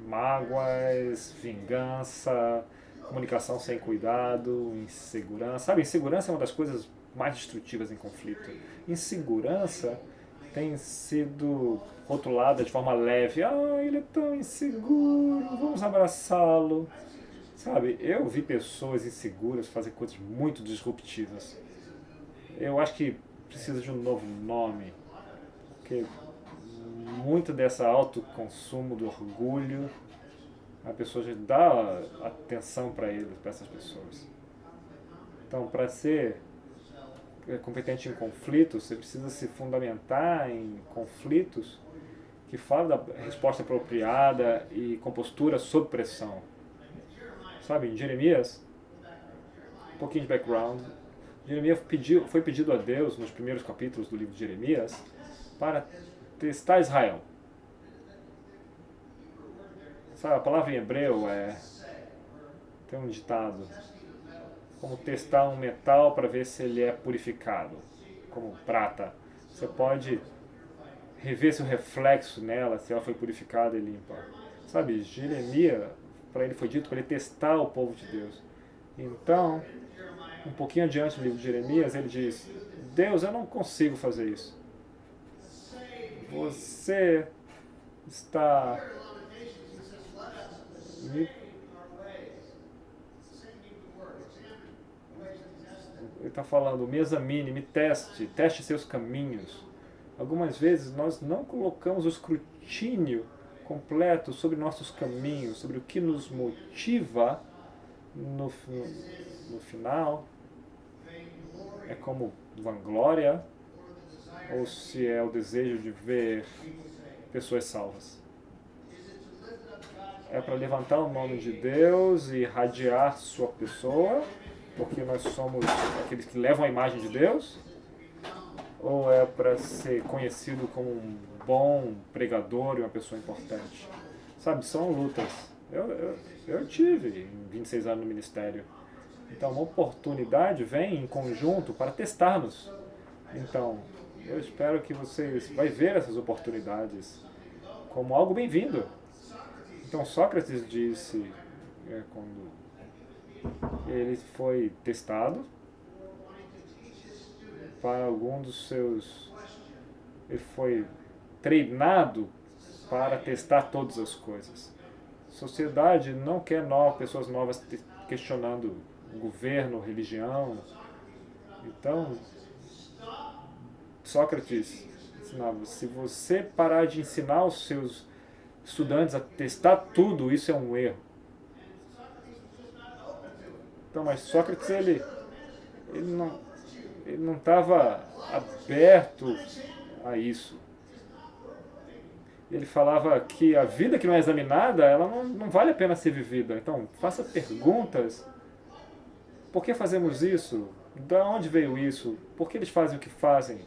mágoas, vingança, comunicação sem cuidado, insegurança. Sabe, insegurança é uma das coisas mais destrutivas em conflito. Insegurança tem sido rotulada de forma leve. Ah, ele é tão inseguro, vamos abraçá-lo. Sabe, eu vi pessoas inseguras fazer coisas muito disruptivas. Eu acho que precisa de um novo nome, porque muito dessa autoconsumo do orgulho, a pessoa já dá atenção para essas pessoas. Então, para ser competente em conflitos, você precisa se fundamentar em conflitos que falam da resposta apropriada e com postura sob pressão. Sabe, em Jeremias, um pouquinho de background, Jeremias foi pedido a Deus, nos primeiros capítulos do livro de Jeremias, para testar Israel. Sabe, a palavra em hebreu tem um ditado, como testar um metal para ver se ele é purificado, como prata. Você pode rever se o reflexo nela, se ela foi purificada e limpa. Sabe, Jeremias, para ele foi dito para ele testar o povo de Deus. Então, um pouquinho adiante do livro de Jeremias, ele diz: Deus, eu não consigo fazer isso. Você está ele está falando, me examine, me teste seus caminhos. Algumas vezes nós não colocamos o escrutínio completo sobre nossos caminhos, sobre o que nos motiva no final. É como vanglória ou se é o desejo de ver pessoas salvas. É para levantar o nome de Deus e irradiar sua pessoa, porque nós somos aqueles que levam a imagem de Deus? Ou é para ser conhecido como um bom pregador e uma pessoa importante? Sabe, são lutas. Eu tive em 26 anos no ministério. Então, uma oportunidade vem em conjunto para testar-nos. Então, eu espero que vocês vão ver essas oportunidades como algo bem-vindo. Então, Sócrates disse, quando ele foi testado, para algum dos seus... Ele foi treinado para testar todas as coisas. A sociedade não quer pessoas novas questionando o governo, religião. Então, Sócrates ensinava, se você parar de ensinar os seus estudantes a testar tudo, isso é um erro. Então, mas Sócrates, ele não estava aberto a isso. Ele falava que a vida que não é examinada, ela não vale a pena ser vivida. Então, faça perguntas. Por que fazemos isso? De onde veio isso? Por que eles fazem o que fazem?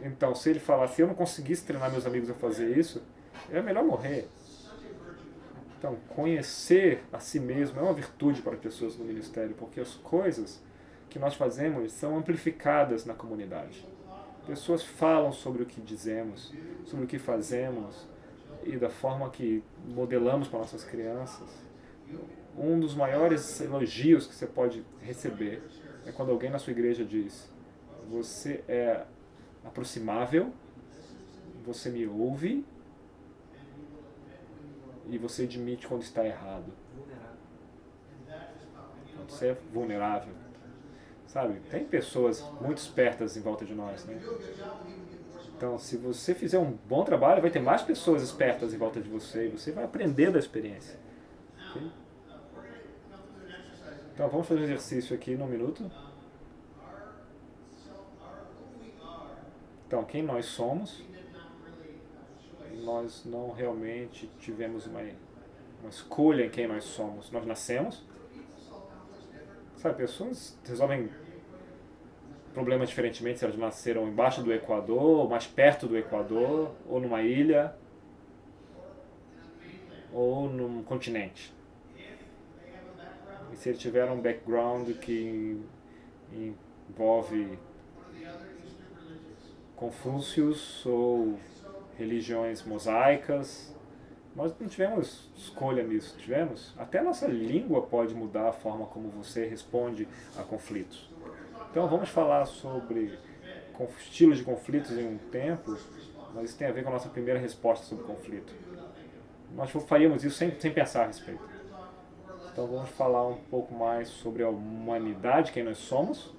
Então, se ele falasse, se eu não conseguisse treinar meus amigos a fazer isso, é melhor morrer. Então, conhecer a si mesmo é uma virtude para as pessoas no ministério, porque as coisas que nós fazemos são amplificadas na comunidade. Pessoas falam sobre o que dizemos, sobre o que fazemos e da forma que modelamos para nossas crianças. Um dos maiores elogios que você pode receber é quando alguém na sua igreja diz: você é aproximável, você me ouve e você admite quando está errado. você é vulnerável. Sabe? Tem pessoas muito espertas em volta de nós, né? Então, se você fizer um bom trabalho, vai ter mais pessoas espertas em volta de você e você vai aprender da experiência. Ok? Então, vamos fazer um exercício aqui num minuto. Então, quem nós somos, nós não realmente tivemos uma escolha em quem nós somos. Nós nascemos. Sabe, pessoas resolvem problemas diferentemente se elas nasceram embaixo do Equador, mais perto do Equador, ou numa ilha, ou num continente. E se eles tiveram um background que envolve Confúcios ou religiões mosaicas, nós não tivemos escolha nisso, tivemos? Até a nossa língua pode mudar a forma como você responde a conflitos. Então vamos falar sobre estilos de conflitos em um tempo, mas isso tem a ver com a nossa primeira resposta sobre conflito. Nós faríamos isso sem pensar a respeito. Então vamos falar um pouco mais sobre a humanidade, quem nós somos.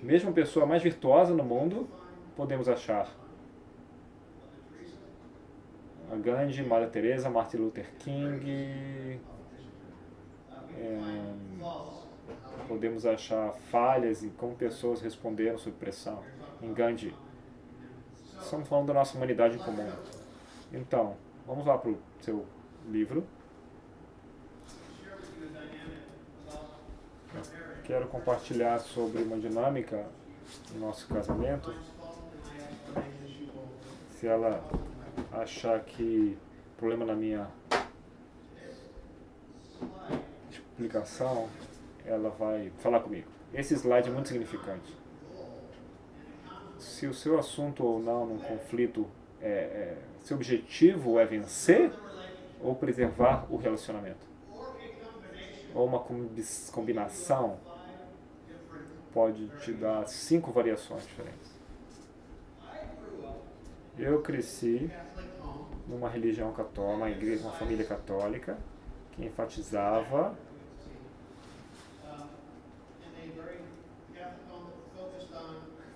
Mesmo a pessoa mais virtuosa no mundo, podemos achar a Gandhi, Madre Teresa, Martin Luther King, podemos achar falhas em como pessoas responderam sob pressão. Em Gandhi, estamos falando da nossa humanidade em comum. Então, vamos lá para o seu livro. Eu quero compartilhar sobre uma dinâmica no nosso casamento. Se ela achar que problema na minha explicação, ela vai falar comigo. Esse slide é muito significante. Se o seu assunto ou não num conflito, seu objetivo é vencer ou preservar o relacionamento, ou uma combinação, pode te dar 5 variações diferentes. Eu cresci numa religião católica, uma igreja, uma família católica, que enfatizava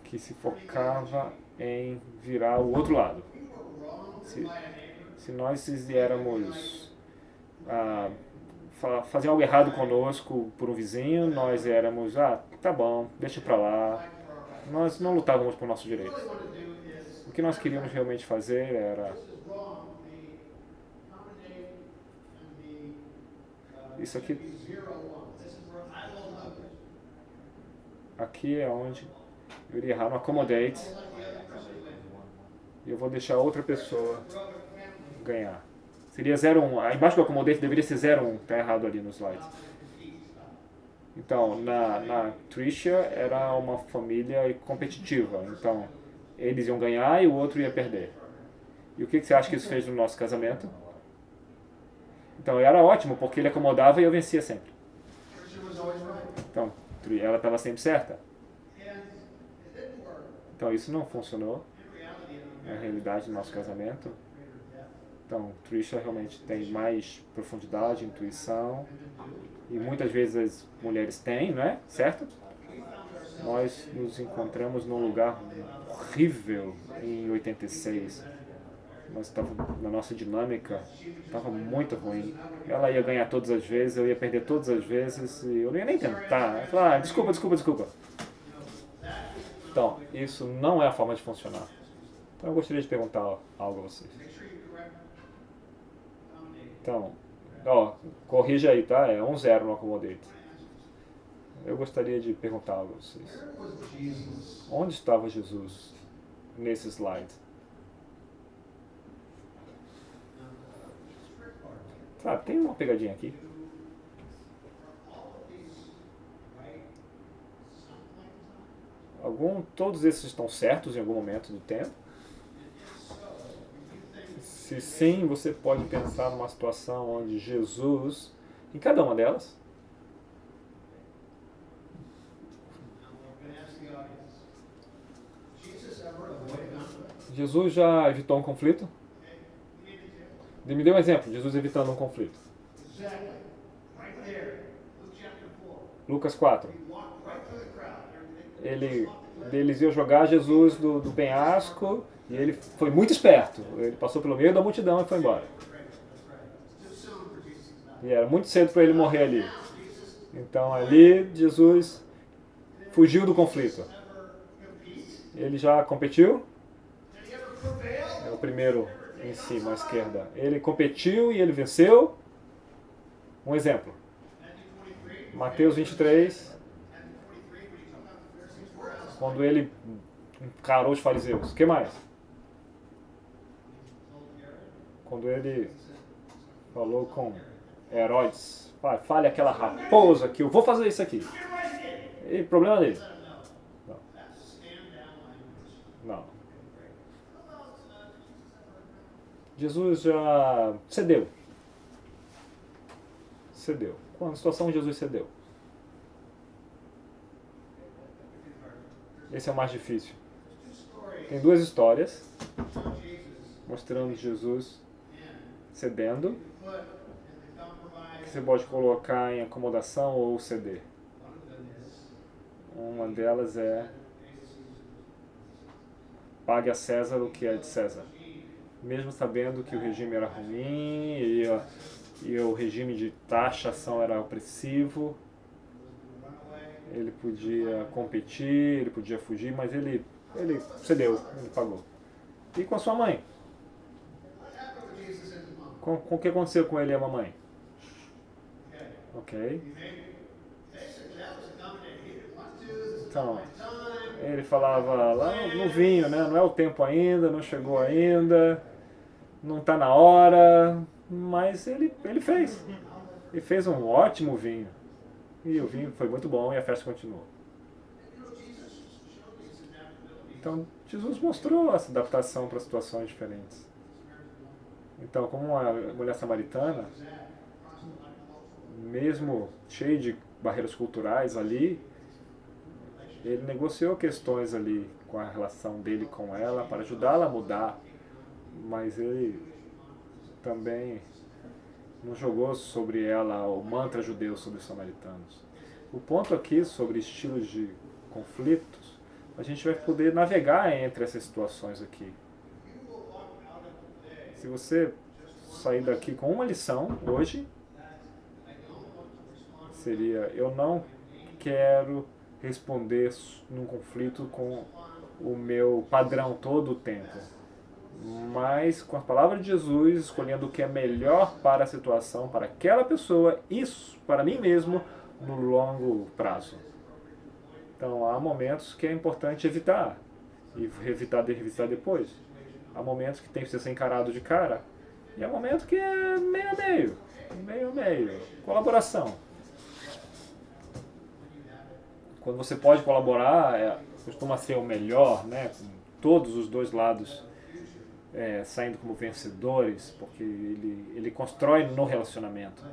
que se focava em virar o outro lado. Se nós éramos fazer algo errado conosco por um vizinho, nós éramos, tá bom, deixa pra lá. Nós não lutávamos por nosso direito. O que nós queríamos realmente fazer era isso aqui. Aqui é onde eu iria errar no accommodate e eu vou deixar outra pessoa ganhar. Seria 0-1. Embaixo do accommodate deveria ser 0-1. Está errado ali no slide. Então, na Trisha era uma família competitiva. Então, eles iam ganhar e o outro ia perder. E o que você acha que isso fez no nosso casamento? Então, era ótimo, porque ele acomodava e eu vencia sempre. Então, ela estava sempre certa. Então, isso não funcionou na realidade do nosso casamento. Então, Trisha realmente tem mais profundidade, intuição, e muitas vezes as mulheres têm, não é? Certo? Nós nos encontramos num lugar horrível em 86. Na nossa dinâmica estava muito ruim. Ela ia ganhar todas as vezes, eu ia perder todas as vezes, e eu não ia nem tentar. Eu falava, desculpa. Então, isso não é a forma de funcionar. Então, eu gostaria de perguntar algo a vocês. Então, corrija aí, tá? É 1-0 no accommodate. Eu gostaria de perguntar algo a vocês. Onde estava Jesus nesse slide? Sabe, tem uma pegadinha aqui. Todos esses estão certos em algum momento do tempo? Se sim, você pode pensar numa situação onde Jesus, em cada uma delas, Jesus já evitou um conflito? Me dê um exemplo, Jesus evitando um conflito. Lucas 4. Eles iam jogar Jesus do penhasco e ele foi muito esperto. Ele passou pelo meio da multidão e foi embora. E era muito cedo para ele morrer ali. Então ali Jesus fugiu do conflito. Ele já competiu? É o primeiro em cima, à esquerda. Ele competiu e ele venceu. Um exemplo. Mateus 23, quando ele encarou os fariseus. O que mais? Quando ele falou com Herodes. Fale aquela raposa que eu vou fazer isso aqui. E problema dele. Não. Jesus já cedeu. Cedeu. Qual a situação Jesus cedeu? Esse é o mais difícil. Tem duas histórias mostrando Jesus cedendo, que você pode colocar em acomodação ou ceder. Uma delas é: pague a César o que é de César. Mesmo sabendo que o regime era ruim e o regime de taxação era opressivo, ele podia competir, ele podia fugir, mas ele cedeu, ele pagou. E com a sua mãe? Com o que aconteceu com ele e a mamãe? Ok. Então, ele falava lá no vinho, né? Não é o tempo ainda, não chegou ainda, não está na hora, mas ele fez. Ele fez um ótimo vinho. E o vinho foi muito bom e a festa continuou. Então, Jesus mostrou essa adaptação para situações diferentes. Então, como a mulher samaritana, mesmo cheio de barreiras culturais ali, ele negociou questões ali com a relação dele com ela para ajudá-la a mudar, mas ele também não jogou sobre ela o mantra judeu sobre os samaritanos. O ponto aqui sobre estilos de conflitos, a gente vai poder navegar entre essas situações aqui. Se você sair daqui com uma lição hoje, seria: eu não quero responder num conflito com o meu padrão todo o tempo, mas com a palavra de Jesus, escolhendo o que é melhor para a situação, para aquela pessoa, isso para mim mesmo, no longo prazo. Então há momentos que é importante evitar, e revitar depois. Há momentos que tem que ser encarado de cara, e há momentos que é meio a meio, colaboração. Quando você pode colaborar, costuma ser o melhor, né? Com todos os dois lados saindo como vencedores, porque ele constrói no relacionamento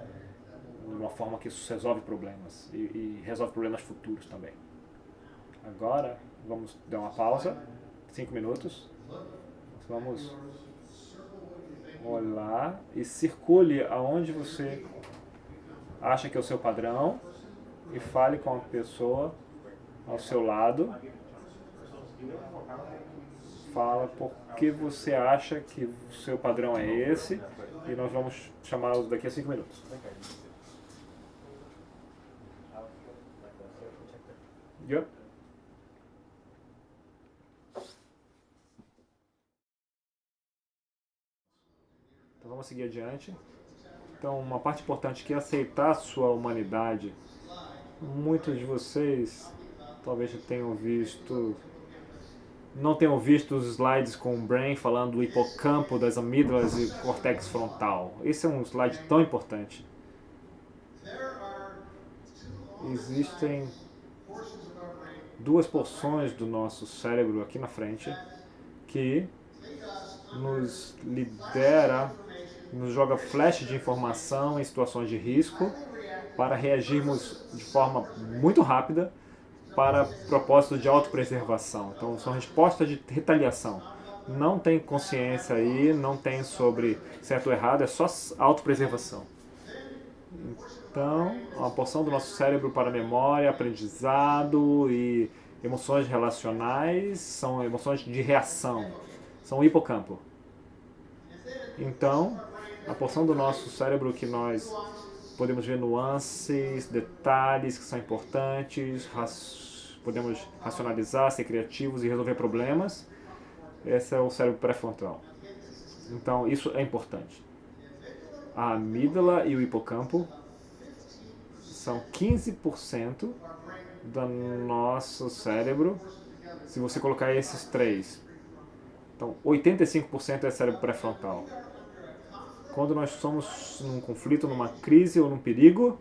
de uma forma que isso resolve problemas e resolve problemas futuros também. Agora, vamos dar uma pausa, 5 minutos. Vamos olhar e circule aonde você acha que é o seu padrão e fale com a pessoa ao seu lado. Fala por que você acha que o seu padrão é esse e nós vamos chamá-los daqui a 5 minutos. Yep. Então vamos seguir adiante. Então, uma parte importante que é aceitar a sua humanidade. Muitos de vocês talvez não tenham visto os slides com o Brain falando do hipocampo, das amígdalas e córtex frontal. Esse é um slide tão importante. Existem duas porções do nosso cérebro aqui na frente que nos lidera, nos joga flash de informação em situações de risco para reagirmos de forma muito rápida para propósito de autopreservação. Então são respostas de retaliação. Não tem consciência aí, não tem sobre certo ou errado, é só autopreservação. Então, uma porção do nosso cérebro para memória, aprendizado e emoções relacionais são emoções de reação, são o hipocampo. Então, a porção do nosso cérebro que nós podemos ver nuances, detalhes que são importantes, podemos racionalizar, ser criativos e resolver problemas, esse é o cérebro pré-frontal. Então, isso é importante. A amígdala e o hipocampo são 15% do nosso cérebro, se você colocar esses três. Então, 85% é cérebro pré-frontal. Quando nós somos num conflito, numa crise ou num perigo,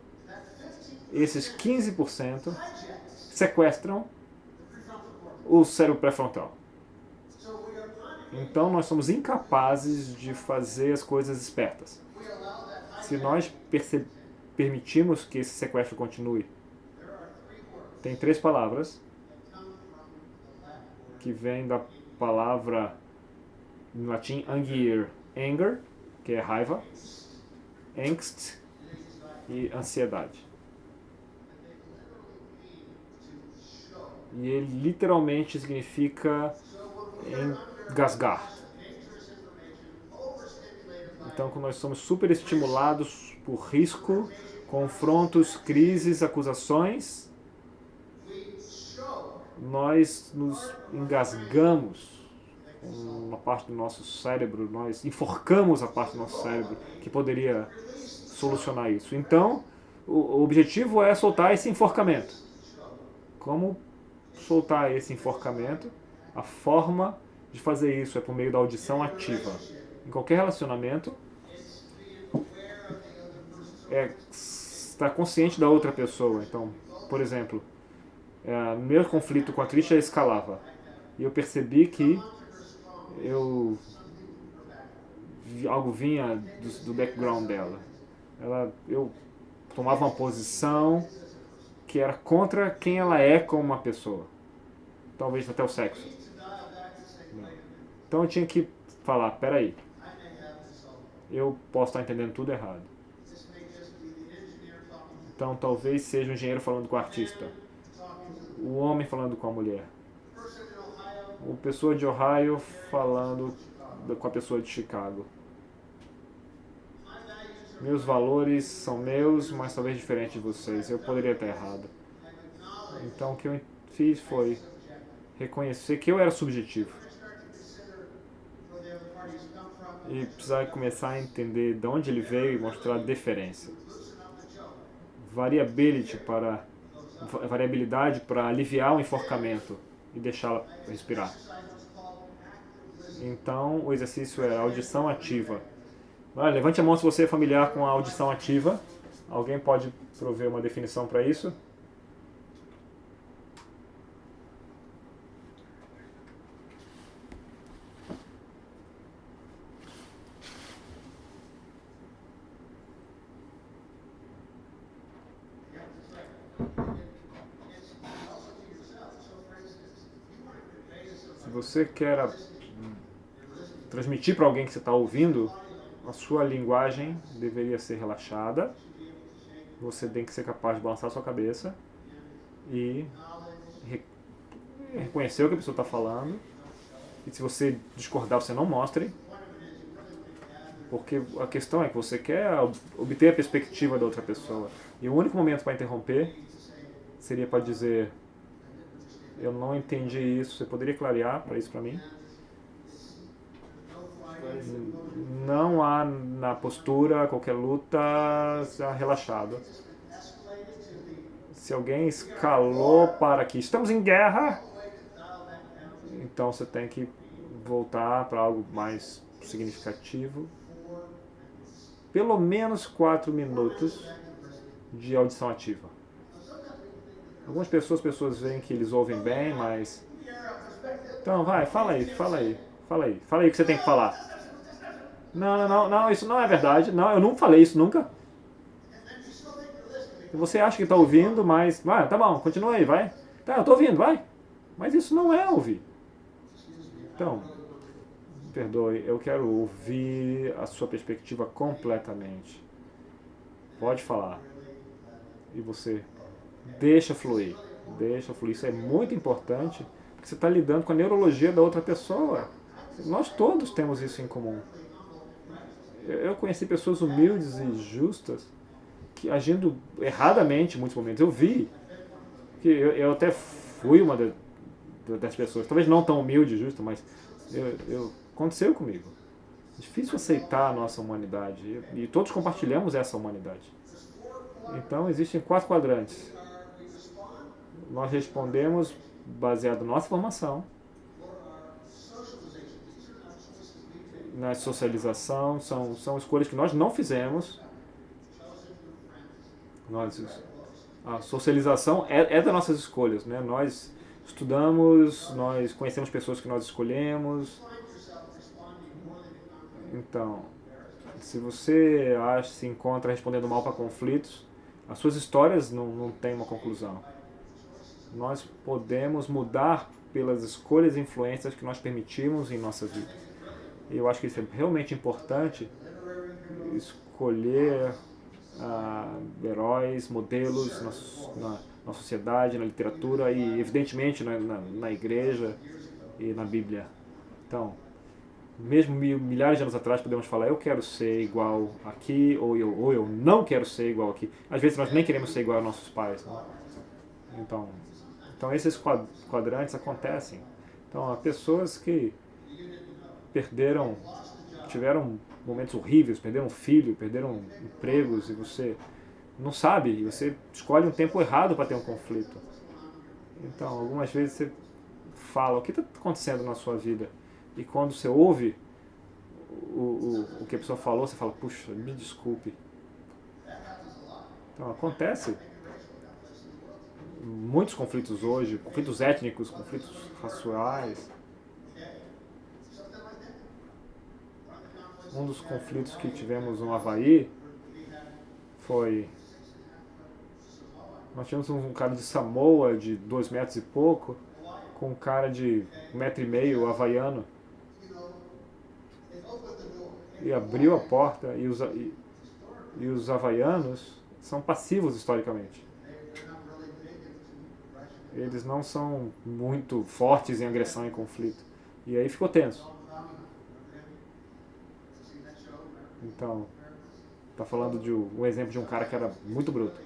esses 15% sequestram o cérebro pré-frontal. Então, nós somos incapazes de fazer as coisas espertas. Se nós permitimos que esse sequestro continue, tem 3 palavras que vêm da palavra em latim angier, anger, que é raiva, angst e ansiedade. E ele literalmente significa engasgar. Então, quando nós somos super estimulados por risco, confrontos, crises, acusações, nós nos engasgamos com uma parte do nosso cérebro, nós enforcamos a parte do nosso cérebro que poderia solucionar isso. Então, o objetivo é soltar esse enforcamento. Como soltar esse enforcamento? A forma de fazer isso é por meio da audição ativa. Em qualquer relacionamento, é estar consciente da outra pessoa. Então, por exemplo, no meu conflito com a Trisha escalava. E eu percebi que algo vinha do background dela. Eu tomava uma posição que era contra quem ela é como uma pessoa. Talvez até o sexo. Então eu tinha que falar, peraí, eu posso estar entendendo tudo errado. Então talvez seja o engenheiro falando com o artista, o homem falando com a mulher, a pessoa de Ohio falando com a pessoa de Chicago. Meus valores são meus, mas talvez diferentes de vocês. Eu poderia estar errado. Então o que eu fiz foi reconhecer que eu era subjetivo. E precisar começar a entender de onde ele veio e mostrar a deferência. Variabilidade para aliviar o enforcamento e deixá-la respirar. Então, o exercício é audição ativa. Levante a mão se você é familiar com a audição ativa. Alguém pode prover uma definição para isso? Se você quer transmitir para alguém que você está ouvindo, a sua linguagem deveria ser relaxada. Você tem que ser capaz de balançar a sua cabeça e reconhecer o que a pessoa está falando. E se você discordar, você não mostre. Porque a questão é que você quer obter a perspectiva da outra pessoa. E o único momento para interromper seria para dizer: eu não entendi isso, você poderia clarear para isso para mim? Não há na postura, qualquer luta, relaxado. Se alguém escalou para que estamos em guerra, então você tem que voltar para algo mais significativo. Pelo menos 4 minutos de audição ativa. Algumas pessoas veem que eles ouvem bem, mas... Então, vai, fala aí o que você tem que falar. Não, isso não é verdade. Não, eu não falei isso nunca. Você acha que está ouvindo, mas... tá bom, continua aí, vai. Tá, eu estou ouvindo, vai. Mas isso não é ouvir. Então, perdoe, eu quero ouvir a sua perspectiva completamente. Pode falar. e você deixa fluir. Deixa fluir. Isso é muito importante, porque você está lidando com a neurologia da outra pessoa. Nós todos temos isso em comum. Eu conheci pessoas humildes e justas que agindo erradamente em muitos momentos. Eu vi que eu até fui uma das pessoas, talvez não tão humilde e justa, mas aconteceu comigo. É difícil aceitar a nossa humanidade e todos compartilhamos essa humanidade. Então existem 4 quadrantes. Nós respondemos baseado na nossa formação, na socialização, são escolhas que nós não fizemos. A socialização é das nossas escolhas, né? Nós estudamos, nós conhecemos pessoas que nós escolhemos. Então, se você se encontra respondendo mal para conflitos, as suas histórias não têm uma conclusão. Nós podemos mudar pelas escolhas e influências que nós permitimos em nossa vida. E eu acho que isso é realmente importante, escolher heróis, modelos na sociedade, na literatura e, evidentemente, na igreja e na Bíblia. Então, mesmo milhares de anos atrás, podemos falar, eu quero ser igual aqui, ou eu não quero ser igual aqui. Às vezes nós nem queremos ser igual aos nossos pais. Né? Então esses quadrantes acontecem. Então, há pessoas que tiveram momentos horríveis, perderam um filho, perderam empregos, e você não sabe, e você escolhe um tempo errado para ter um conflito. Então, algumas vezes você fala, o que está acontecendo na sua vida? E quando você ouve o que a pessoa falou, você fala, puxa, me desculpe. Então, acontece muitos conflitos hoje, conflitos étnicos, conflitos raciais. Um dos conflitos que tivemos no Havaí foi... Nós tínhamos um cara de Samoa de 2 metros e pouco, com um cara de 1,5 metro havaiano. E abriu a porta, e os havaianos são passivos historicamente. Eles não são muito fortes em agressão e conflito. E aí ficou tenso. Então, está falando de um exemplo de um cara que era muito bruto.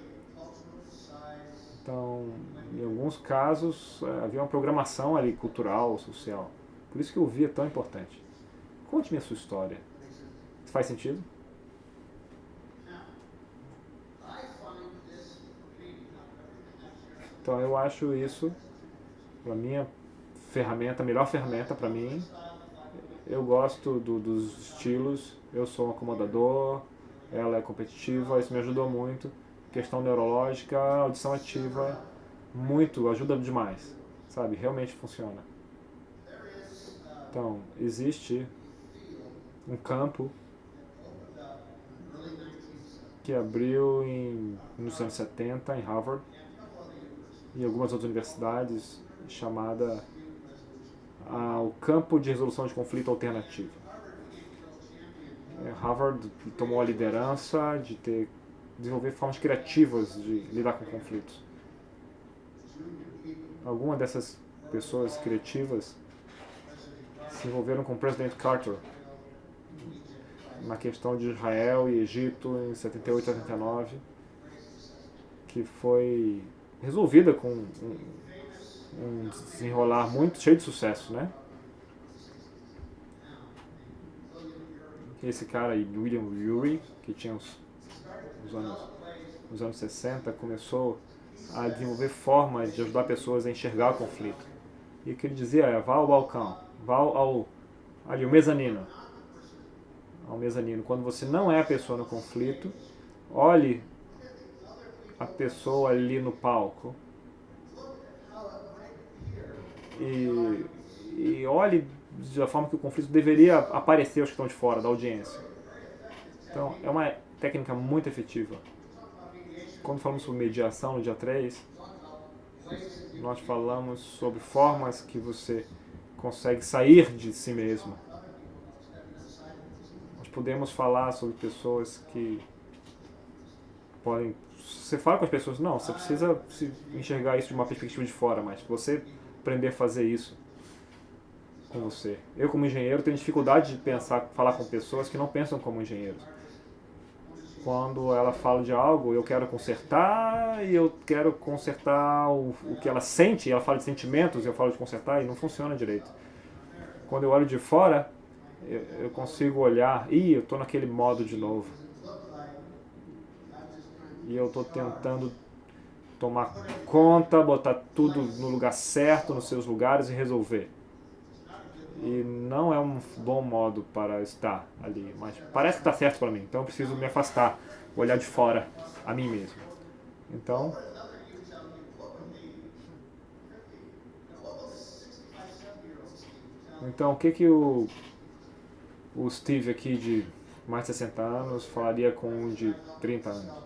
Então, em alguns casos, havia uma programação ali, cultural, social. Por isso que o ouvir é tão importante. Conte-me a sua história. Isso faz sentido? Então, eu acho isso, a minha ferramenta, a melhor ferramenta para mim. Eu gosto dos estilos, eu sou um acomodador, ela é competitiva, isso me ajudou muito. Questão neurológica, audição ativa, muito, ajuda demais, sabe? Realmente funciona. Então, existe um campo que abriu nos anos 70 em Harvard e algumas outras universidades, chamada o campo de resolução de conflito alternativo. Harvard tomou a liderança de desenvolver formas criativas de lidar com conflitos. Algumas dessas pessoas criativas se envolveram com o presidente Carter na questão de Israel e Egito em 78 e 79, que foi resolvida com um desenrolar muito cheio de sucesso, né? Esse cara aí, William Ury, que tinha nos anos 60, começou a desenvolver formas de ajudar pessoas a enxergar o conflito. E o que ele dizia é, vá ao balcão, vá ao mezanino. Ao mezanino. Quando você não é a pessoa no conflito, olhe a pessoa ali no palco. E olhe da forma que o conflito deveria aparecer aos que estão de fora da audiência. Então, é uma técnica muito efetiva. Quando falamos sobre mediação no dia 3, nós falamos sobre formas que você consegue sair de si mesmo. Nós podemos falar sobre pessoas que podem você fala com as pessoas, não, você precisa enxergar isso de uma perspectiva de fora, mas você aprender a fazer isso com você. Eu, como engenheiro, tenho dificuldade de falar com pessoas que não pensam como engenheiros. Quando ela fala de algo, eu quero consertar e eu quero consertar o que ela sente, ela fala de sentimentos, eu falo de consertar e não funciona direito. Quando eu olho de fora, eu consigo olhar, eu estou naquele modo de novo. E eu estou tentando tomar conta, botar tudo no lugar certo, nos seus lugares e resolver. E não é um bom modo para estar ali, mas parece que está certo para mim, então eu preciso me afastar, olhar de fora a mim mesmo. Então, o que o Steve aqui de mais de 60 anos falaria com um de 30 anos?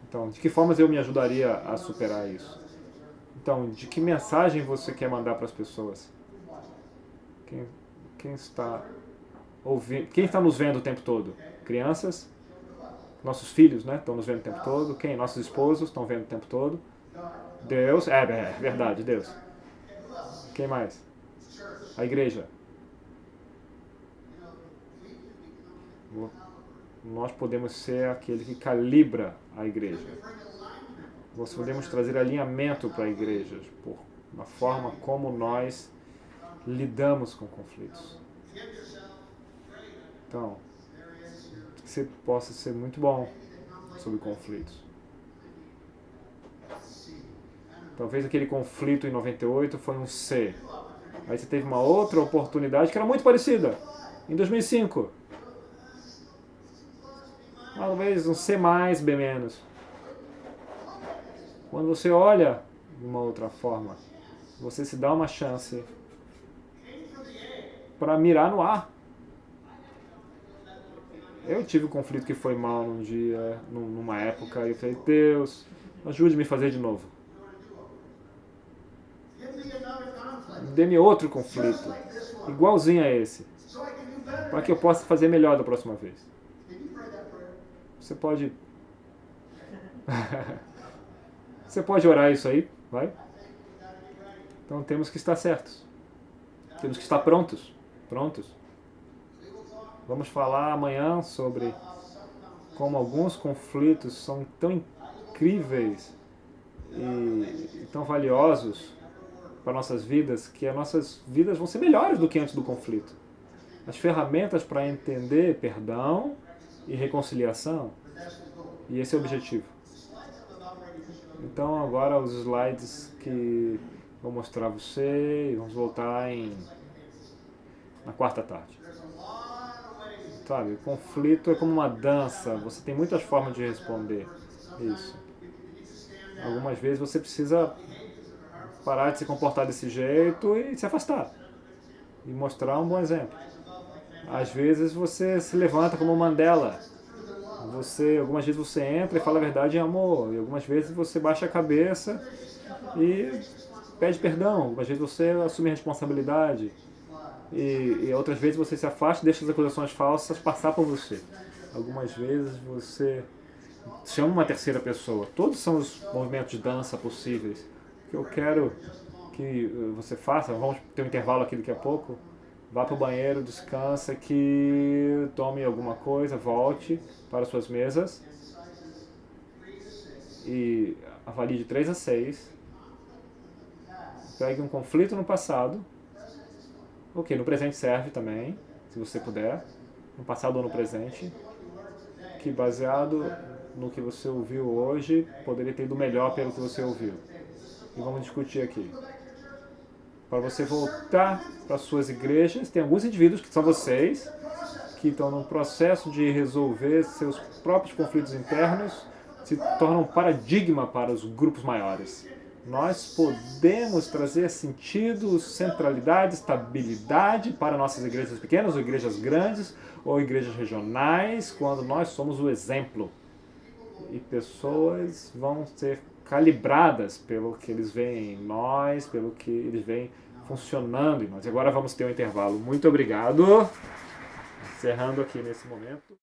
Então, de que formas eu me ajudaria a superar isso? Então, de que mensagem você quer mandar para as pessoas? Quem está ouvindo, quem está nos vendo o tempo todo? Crianças? Nossos filhos, né? Estão nos vendo o tempo todo. Quem? Nossos esposos estão vendo o tempo todo. Deus? É verdade, Deus. Quem mais? A igreja. Nós podemos ser aquele que calibra a igreja. Nós podemos trazer alinhamento para a igreja, por uma forma como nós lidamos com conflitos. Então, que você possa ser muito bom sobre conflitos. Talvez aquele conflito em 98 foi um C. Aí você teve uma outra oportunidade que era muito parecida, em 2005. Talvez um C+, B-. Quando você olha de uma outra forma, você se dá uma chance para mirar no ar. Eu tive um conflito que foi mal num dia, numa época, e eu falei, Deus, ajude-me a fazer de novo. Dê-me outro conflito, igualzinho a esse, para que eu possa fazer melhor da próxima vez. Você pode... Você pode orar isso aí, vai? Então temos que estar certos. Temos que estar prontos. Vamos falar amanhã sobre como alguns conflitos são tão incríveis e tão valiosos para nossas vidas, que as nossas vidas vão ser melhores do que antes do conflito. As ferramentas para entender perdão e reconciliação, e esse é o objetivo. Então agora os slides que vou mostrar a você e vamos voltar na quarta tarde. Sabe, o conflito é como uma dança, você tem muitas formas de responder isso. Algumas vezes você precisa parar de se comportar desse jeito e se afastar. E mostrar um bom exemplo. Às vezes você se levanta como Mandela. Algumas vezes você entra e fala a verdade em amor. E algumas vezes você baixa a cabeça e pede perdão. Algumas vezes você assume a responsabilidade. E outras vezes você se afasta e deixa as acusações falsas passar por você. Algumas vezes você chama uma terceira pessoa. Todos são os movimentos de dança possíveis. O que eu quero que você faça, vamos ter um intervalo aqui daqui a pouco, vá para o banheiro, descansa, tome alguma coisa, volte para suas mesas e avalie de 3 a 6. Pegue um conflito no passado. Ok, no presente serve também, se você puder, no passado ou no presente, que baseado no que você ouviu hoje, poderia ter ido melhor pelo que você ouviu. E vamos discutir aqui. Para você voltar para suas igrejas, tem alguns indivíduos que são vocês, que estão no processo de resolver seus próprios conflitos internos, se tornam um paradigma para os grupos maiores. Nós podemos trazer sentido, centralidade, estabilidade para nossas igrejas pequenas, ou igrejas grandes, ou igrejas regionais, quando nós somos o exemplo. E pessoas vão ser calibradas pelo que eles veem em nós, pelo que eles veem funcionando em nós. Agora vamos ter um intervalo. Muito obrigado. Encerrando aqui nesse momento.